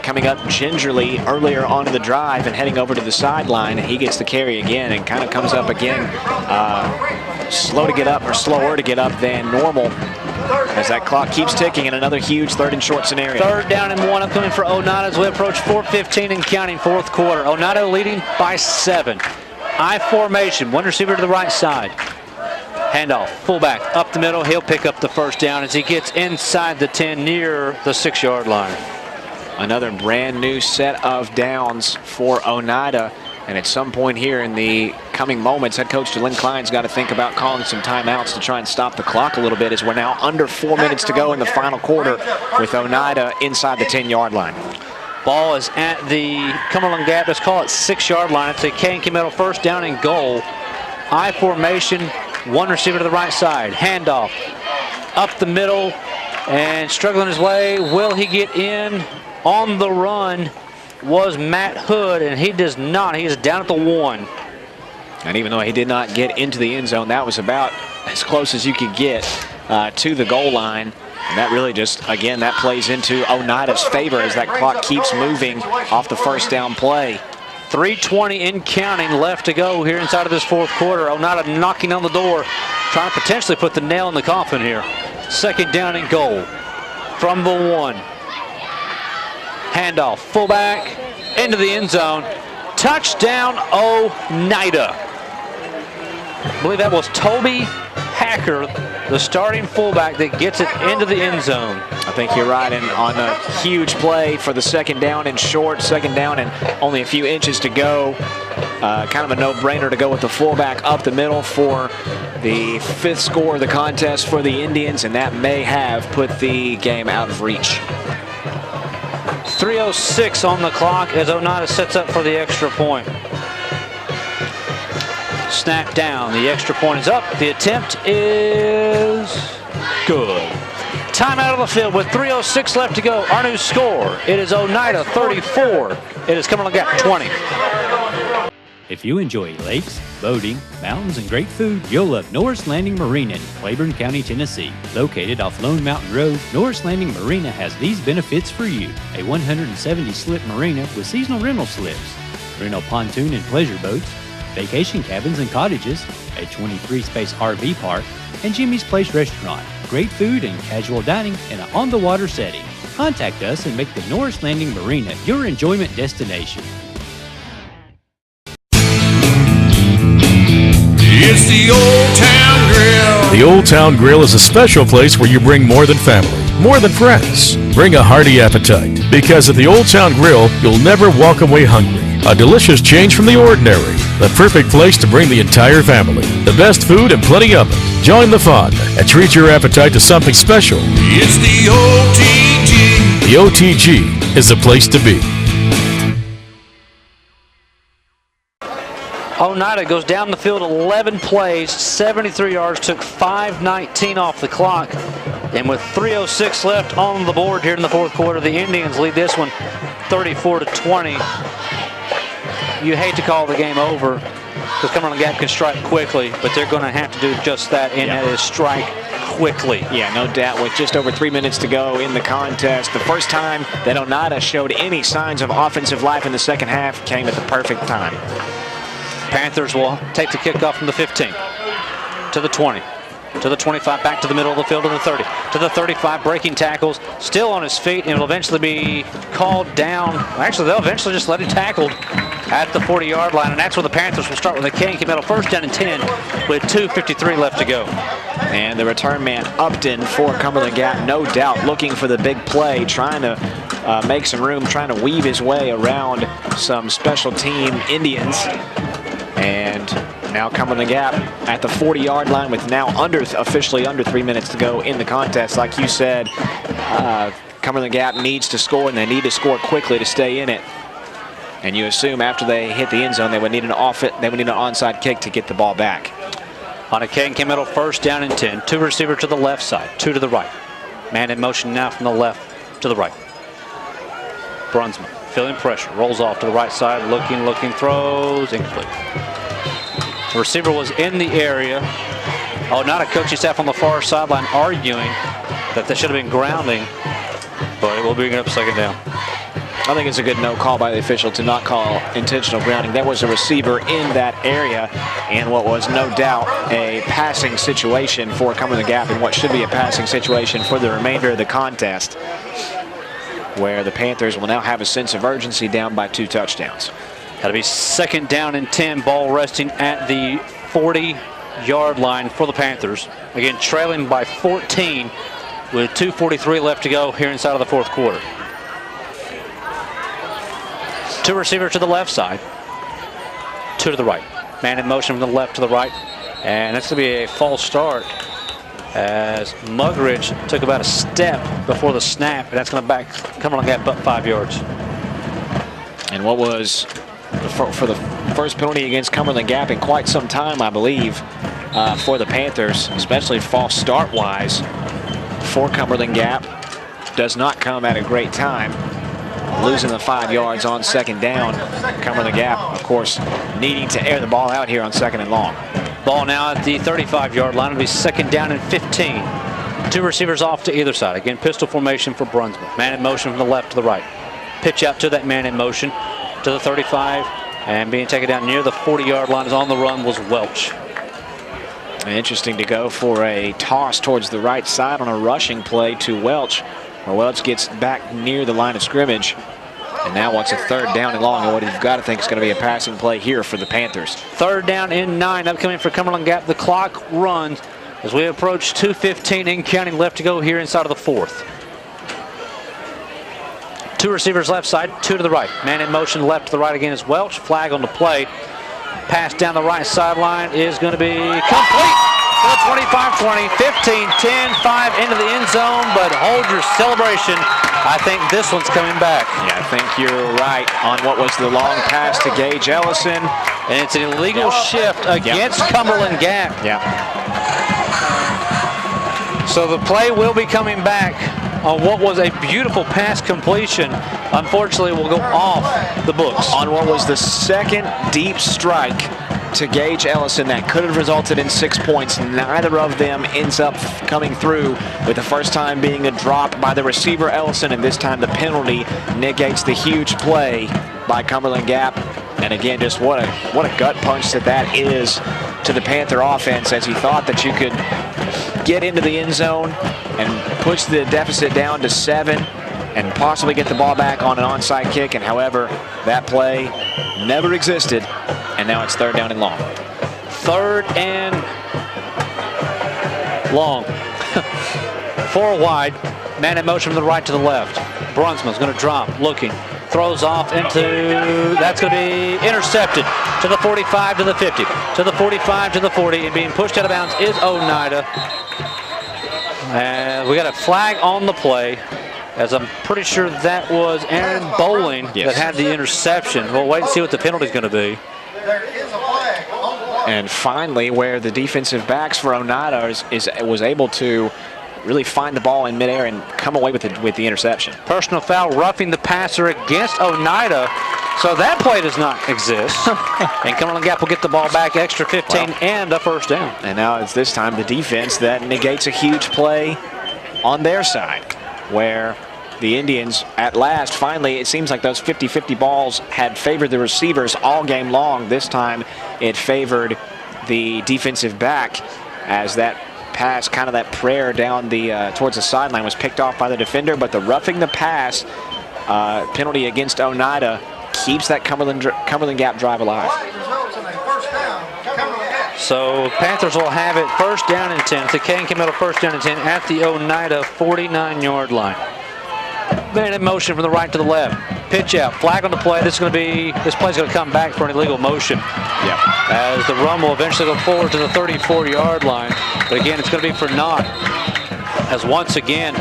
coming up gingerly earlier on in the drive and heading over to the sideline. He gets the carry again and kind of comes up again slower to get up than normal as that clock keeps ticking in another huge 3rd and short scenario. 3rd down and 1 upcoming for Oneida as we approach 4:15 and counting 4th quarter. Oneida leading by 7. I formation, one receiver to the right side. Handoff, fullback up the middle. He'll pick up the 1st down as he gets inside the 10 near the 6-yard line. Another brand new set of downs for Oneida. And at some point here in the coming moments, head coach Lynn Klein's got to think about calling some timeouts to try and stop the clock a little bit as we're now under 4 minutes to go in the final quarter with Oneida inside the 10-yard line. Ball is at the Cumberland Gap, let's call it 6-yard line. It's a Kane Kimetto 1st down and goal. I formation, one receiver to the right side. Handoff up the middle And struggling his way, will he get in? On the run was Matt Hood, and he does not. He is down at the 1. And even though he did not get into the end zone, that was about as close as you could get to the goal line. And that really just, again, that plays into Oneida's favor as that clock keeps moving off the first down play. 3:20 in counting left to go here inside of this fourth quarter. Oneida knocking on the door, trying to potentially put the nail in the coffin here. Second down and goal from the 1. Handoff, fullback, into the end zone. Touchdown, Oneida. I believe that was Toby Hacker, the starting fullback, that gets it into the end zone. I think you're right, and on a huge play for the second down and short, second down and only a few inches to go. Kind of a no-brainer to go with the fullback up the middle for the 5th score of the contest for the Indians, and that may have put the game out of reach. 3:06 on the clock as Oneida sets up for the extra point. Snap down, the extra point is up. The attempt is good. Timeout on the field with 3:06 left to go. Our new score, it is Oneida 34. It is Cumberland Gap 20. If you enjoy lakes, boating, mountains, and great food, you'll love Norris Landing Marina in Claiborne County, Tennessee. Located off Lone Mountain Road, Norris Landing Marina has these benefits for you. A 170-slip marina with seasonal rental slips, rental pontoon and pleasure boats, vacation cabins and cottages, a 23-space RV park, and Jimmy's Place Restaurant. Great food and casual dining in an on-the-water setting. Contact us and make the Norris Landing Marina your enjoyment destination. It's the Old Town Grill. The Old Town Grill is a special place where you bring more than family, more than friends. Bring a hearty appetite, because at the Old Town Grill, you'll never walk away hungry. A delicious change from the ordinary. The perfect place to bring the entire family. The best food and plenty of it. Join the fun and treat your appetite to something special. It's the OTG. The OTG is the place to be. Oneida goes down the field 11 plays, 73 yards, took 5:19 off the clock. And with 3:06 left on the board here in the fourth quarter, the Indians lead this one 34-20. You hate to call the game over because Cumberland Gap can strike quickly, but they're going to have to do just that, and that is strike quickly. Yeah, no doubt. With just over 3 minutes to go in the contest, the first time that Oneida showed any signs of offensive life in the second half came at the perfect time. Panthers will take the kickoff from the 15 to the 20. To the 25, back to the middle of the field to the 30, to the 35, breaking tackles, still on his feet, and will eventually be called down. Actually, they'll eventually just let him tackled at the 40-yard line, and that's where the Panthers will start with a K&K medal first down and 10 with 2:53 left to go. And the return man Upton for Cumberland Gap, no doubt, looking for the big play, trying to make some room, trying to weave his way around some special team Indians. And now Cumberland Gap at the 40-yard line with now officially under 3 minutes to go in the contest. Like you said, Cumberland Gap needs to score, and they need to score quickly to stay in it. And you assume after they hit the end zone, they would need an onside kick to get the ball back. On a K&K middle, first down and 10. Two receiver to the left side, two to the right. Man in motion now from the left to the right. Brunsman feeling pressure, rolls off to the right side, looking, throws, incomplete. The receiver was in the area. Not a coaching staff on the far sideline arguing that they should have been grounding, but it will bring it up second down. I think it's a good no call by the official to not call intentional grounding. There was a receiver in that area, and what was no doubt a passing situation for Cumberland Gap, and what should be a passing situation for the remainder of the contest, where the Panthers will now have a sense of urgency down by 2 touchdowns. Got to be second down and 10, ball resting at the 40-yard line for the Panthers. Again, trailing by 14 with 2:43 left to go here inside of the fourth quarter. Two receiver to the left side, two to the right. Man in motion from the left to the right, and that's going to be a false start as Mugridge took about a step before the snap, and that's going to back Cumberland Gap up 5 yards. And what was for the first penalty against Cumberland Gap in quite some time, I believe, for the Panthers, especially false start-wise, for Cumberland Gap. Does not come at a great time. Losing the 5 yards on second down. Cumberland Gap, of course, needing to air the ball out here on second and long. Ball now at the 35-yard line. It'll be second down and 15. 2 receivers off to either side. Again, pistol formation for Brunswick. Man in motion from the left to the right. Pitch out to that man in motion to the 35. And being taken down near the 40-yard line is on the run was Welch. Interesting to go for a toss towards the right side on a rushing play to Welch, where Welch gets back near the line of scrimmage. And now wants a third down and long. And what you've got to think is going to be a passing play here for the Panthers. Third down and 9 upcoming for Cumberland Gap. The clock runs as we approach 2:15 in counting left to go here inside of the 4th. 2 receivers left side, 2 to the right. Man in motion left to the right again is Welch. Flag on the play. Pass down the right sideline is going to be complete. To the 25-20, 15-10, 5 into the end zone, but hold your celebration. I think this one's coming back. Yeah, I think you're right on what was the long pass to Gage Ellison. And it's an illegal shift against Cumberland Gap. Yeah. So the play will be coming back on what was a beautiful pass completion. Unfortunately, will go off the books. On what was the second deep strike to Gage Ellison that could have resulted in 6 points. Neither of them ends up coming through, with the first time being a drop by the receiver Ellison, and this time the penalty negates the huge play by Cumberland Gap. And again, just what a gut punch that is to the Panther offense, as he thought that you could get into the end zone and push the deficit down to 7 and possibly get the ball back on an onside kick. And however, that play never existed, and now it's third down and long. Third and long. 4 wide. Man in motion from the right to the left. Brunsman's going to drop, looking. Throws off into, that's going to be intercepted to the 45, to the 50, to the 45, to the 40, and being pushed out of bounds is Oneida. And we got a flag on the play, as I'm pretty sure that was Aaron Bowling that had the interception. We'll wait and see what the penalty is going to be. And finally, where the defensive backs for Oneida was able to really find the ball in midair and come away with the interception. Personal foul, roughing the passer against Oneida. So that play does not exist. And Cumberland Gap will get the ball back, extra 15 and a first down. And now it's this time the defense that negates a huge play on their side, where the Indians at last, finally, it seems like those 50-50 balls had favored the receivers all game long. This time it favored the defensive back, as that pass, kind of that prayer down the towards the sideline, was picked off by the defender, but the roughing the pass penalty against Oneida keeps that Cumberland Gap drive alive. So Panthers will have it first down and 10. The K&K Middle first down and 10 at the Oneida 49-yard line. Man in motion from the right to the left. Pitch out, flag on the play. This play's going to come back for an illegal motion. Yeah. As the run will eventually go forward to the 34-yard line. But again, it's going to be for naught. As once again,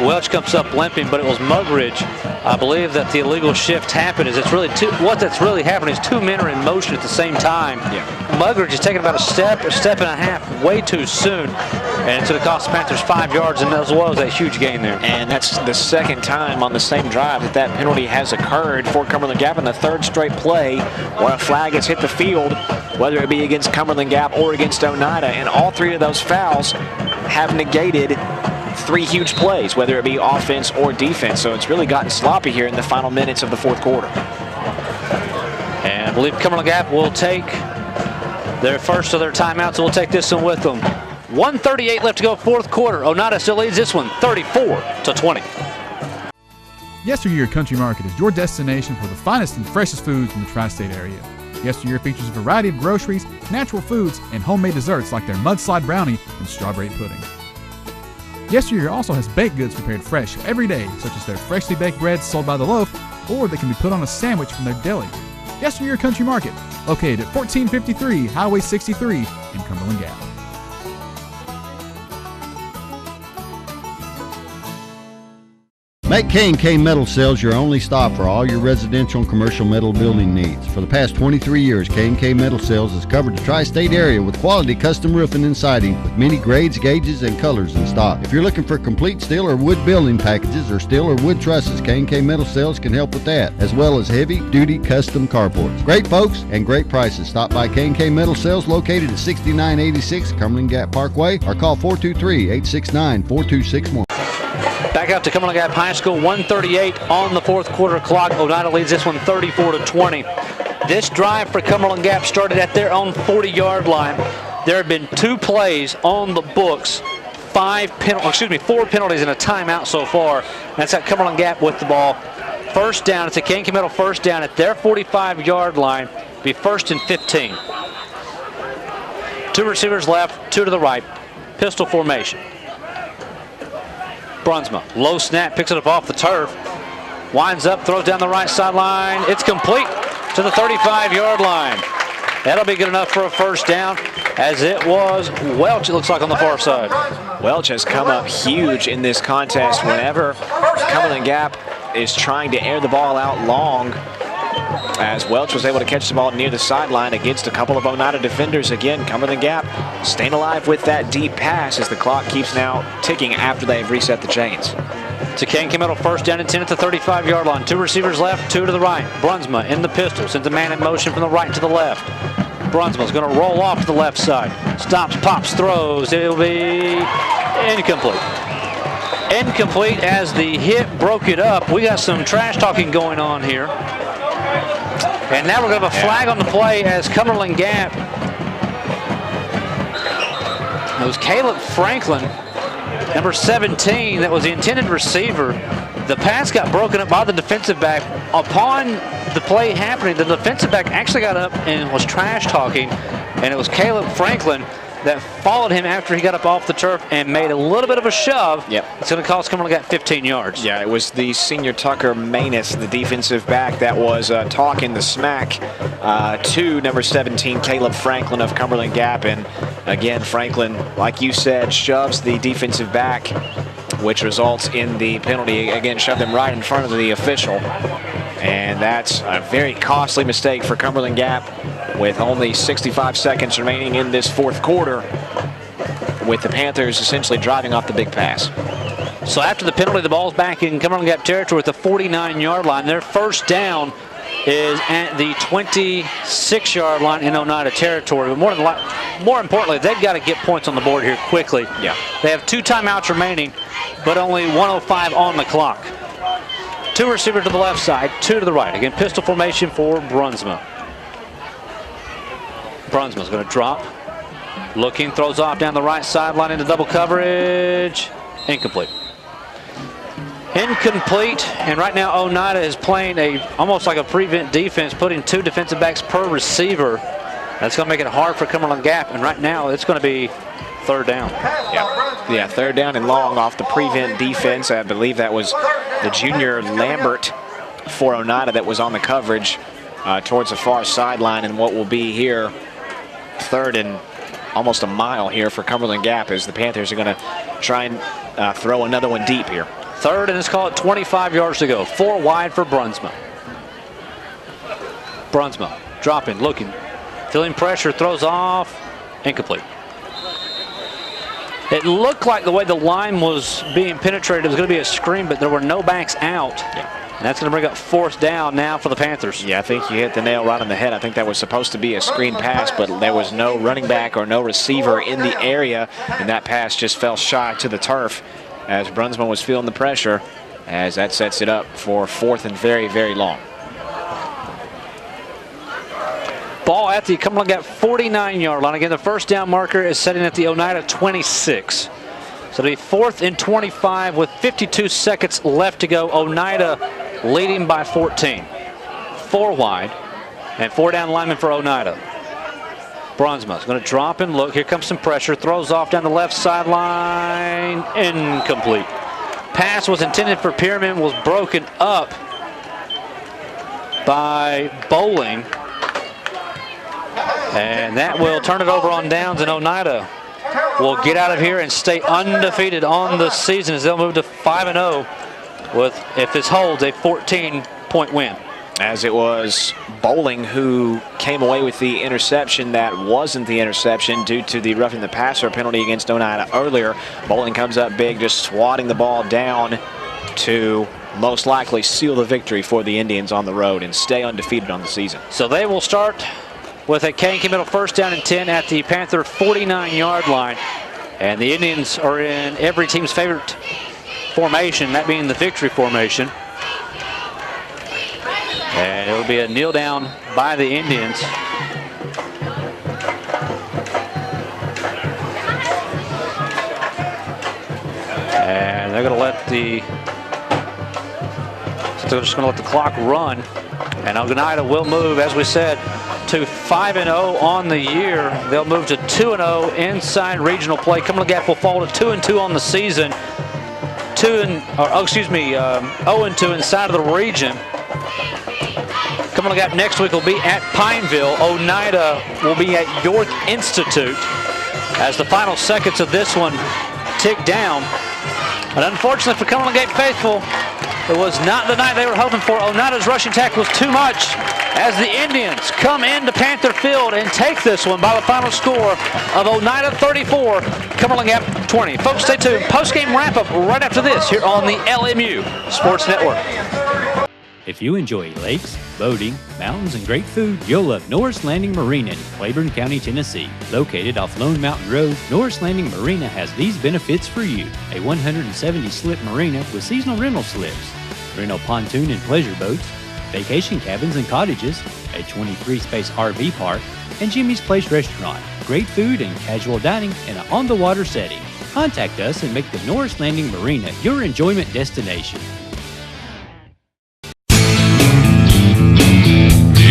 Welch comes up limping, but it was Mugridge. I believe that the illegal shift happened. What that's really happening is 2 men are in motion at the same time. Yeah. Mugridge is taking about a step and a half way too soon. And it's going to cost the Panthers 5 yards, and as well as that huge gain there. And that's the second time on the same drive that penalty has occurred for Cumberland Gap, in the third straight play where a flag has hit the field, whether it be against Cumberland Gap or against Oneida. And all 3 of those fouls have negated 3 huge plays, whether it be offense or defense. So it's really gotten sloppy here in the final minutes of the fourth quarter. And I believe Cumberland Gap will take their first of their timeouts, so we'll take this one with them. 1:38 left to go, fourth quarter. Oneida still leads this one 34-20. Yesteryear Country Market is your destination for the finest and freshest foods in the tri-state area. Yesteryear features a variety of groceries, natural foods, and homemade desserts like their mudslide brownie and strawberry pudding. Yesteryear also has baked goods prepared fresh every day, such as their freshly baked breads sold by the loaf, or they can be put on a sandwich from their deli. Yesteryear Country Market, located at 1453 Highway 63 in Cumberland Gap. Make K&K Metal Sales your only stop for all your residential and commercial metal building needs. For the past 23 years, K&K Metal Sales has covered the tri-state area with quality custom roofing and siding with many grades, gauges, and colors in stock. If you're looking for complete steel or wood building packages or steel or wood trusses, K&K Metal Sales can help with that, as well as heavy-duty custom carports. Great folks and great prices. Stop by K&K Metal Sales located at 6986 Cumberland Gap Parkway or call 423-869-4261. Back out to Cumberland Gap High School, 1:38 on the fourth quarter clock. Oneida leads this one 34-20. This drive for Cumberland Gap started at their own 40-yard line. There have been 2 plays on the books, 4 penalties and a timeout so far. That's at Cumberland Gap with the ball. First down, it's a K&K Metal first down at their 45-yard line. Be first and 15. 2 receivers left, 2 to the right. Pistol formation. Brunsma, low snap, picks it up off the turf, winds up, throws down the right sideline. It's complete to the 35-yard line. That'll be good enough for a first down, as it was Welch, it looks like, on the far side. Welch has come up huge in this contest whenever Cumberland Gap is trying to air the ball out long, as Welch was able to catch the ball near the sideline against a couple of Oneida defenders. Again, Cumberland Gap staying alive with that deep pass as the clock keeps now ticking after they've reset the chains. It's a K&K Metal first down and 10 at the 35-yard line. 2 receivers left, 2 to the right. Brunsma in the pistol, sends a man in motion from the right to the left. Brunsma's going to roll off to the left side. Stops, pops, throws. It'll be incomplete. Incomplete as the hit broke it up. We got some trash talking going on here. And now we're going to have a flag on the play as Cumberland Gap. It was Caleb Franklin, number 17, that was the intended receiver. The pass got broken up by the defensive back. Upon the play happening, the defensive back actually got up and was trash talking, and it was Caleb Franklin that followed him after he got up off the turf and made a little bit of a shove. Yep. It's going to cost Cumberland Gap 15 yards. Yeah, it was the senior Tucker Manus, the defensive back, that was talking the smack to number 17, Caleb Franklin of Cumberland Gap. And again, Franklin, like you said, shoves the defensive back, which results in the penalty. Again, shoved him right in front of the official. And that's a very costly mistake for Cumberland Gap, with only 65 seconds remaining in this fourth quarter, with the Panthers essentially driving off the big pass. So after the penalty, the ball's back in Cumberland Gap territory at the 49-yard line. Their first down is at the 26-yard line in Oneida territory. But more importantly, they've got to get points on the board here quickly. Yeah. They have 2 timeouts remaining, but only 1:05 on the clock. 2 receivers to the left side, 2 to the right. Again, pistol formation for Brunsma. Brunsma's going to drop. Looking, throws off down the right sideline into double coverage. Incomplete. Incomplete, and right now Oneida is playing almost like a prevent defense, putting 2 defensive backs per receiver. That's going to make it hard for Cumberland Gap, and right now it's going to be third down. Yeah, third down and long off the prevent defense. I believe that was the junior Lambert for Oneida that was on the coverage towards the far sideline, and what will be here third and almost a mile here for Cumberland Gap, as the Panthers are going to try and throw another one deep here. Third, and it's called 25 yards to go. 4 wide for Brunsma. Brunsma dropping, looking, feeling pressure, throws off, incomplete. It looked like the way the line was being penetrated, it was going to be a screen, but there were no backs out. Yeah. And that's going to bring up fourth down now for the Panthers. Yeah, I think you hit the nail right on the head. I think that was supposed to be a screen pass, but there was no running back or no receiver in the area, and that pass just fell shy to the turf as Brunsma was feeling the pressure, as that sets it up for fourth and very, very long. Ball at the Cumberland Gap 49-yard line. Again, the first down marker is setting at the Oneida 26. So it'll be fourth and 25 with 52 seconds left to go. Oneida leading by 14. 4 wide and 4 down linemen for Oneida. Brunsma's going to drop and look. Here comes some pressure. Throws off down the left sideline. Incomplete. Pass was intended for Pierman, was broken up by Bowling. And that will turn it over on downs, and Oneida will get out of here and stay undefeated on the season as they'll move to 5-0 with, if this holds, a 14-point win. As it was Bowling who came away with the interception that wasn't the interception due to the roughing the passer penalty against Oneida earlier. Bowling comes up big, just swatting the ball down to most likely seal the victory for the Indians on the road and stay undefeated on the season. So they will start with a Kankakee Middle first down and 10 at the Panther 49-yard line. And the Indians are in every team's favorite formation, that being the victory formation. And it'll be a kneel down by the Indians. And they're going to let the clock run. And Oneida will move, as we said, to 5-0 on the year. They'll move to 2-0 inside regional play. Cumberland Gap will fall to 2-2 on the season. 0-2 inside of the region. Cumberland Gap next week will be at Pineville. Oneida will be at York Institute as the final seconds of this one tick down. But unfortunately for Cumberland Gap faithful, it was not the night they were hoping for. Oneida's rushing attack was too much as the Indians come into Panther Field and take this one by the final score of Oneida 34, Cumberland Gap 20. Folks, stay tuned. Post-game wrap-up right after this here on the LMU Sports Network. If you enjoy lakes, boating, mountains, and great food, you'll love Norris Landing Marina in Claiborne County, Tennessee. Located off Lone Mountain Road, Norris Landing Marina has these benefits for you. A 170-slip marina with seasonal rental slips, rental pontoon and pleasure boats, vacation cabins and cottages, a 23-space RV park, and Jimmy's Place Restaurant. Great food and casual dining in an on-the-water setting. Contact us and make the Norris Landing Marina your enjoyment destination.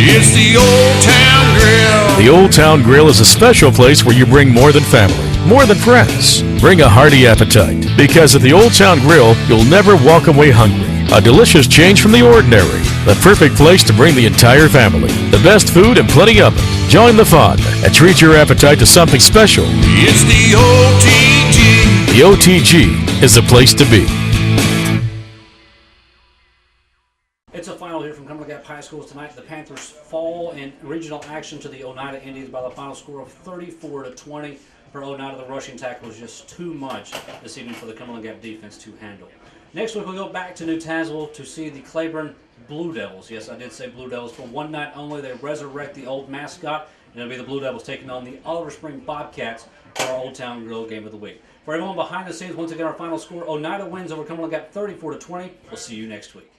It's the Old Town Grill. The Old Town Grill is a special place where you bring more than family, more than friends. Bring a hearty appetite, because at the Old Town Grill, you'll never walk away hungry. A delicious change from the ordinary. The perfect place to bring the entire family. The best food and plenty of it. Join the fun and treat your appetite to something special. It's the OTG. The OTG is the place to be. It's a final here from Cumberland Gap High School tonight. The Panthers fall in regional action to the Oneida Indians by the final score of 34-20. For Oneida, the rushing tackle was just too much this evening for the Cumberland Gap defense to handle. Next week, we'll go back to New Tazewell to see the Claiborne Blue Devils. Yes, I did say Blue Devils. For one night only, they resurrect the old mascot, and it'll be the Blue Devils taking on the Oliver Spring Bobcats for our Old Town Grill game of the week. For everyone behind the scenes, once again, our final score, Oneida wins over Cumberland Gap 34-20. We'll see you next week.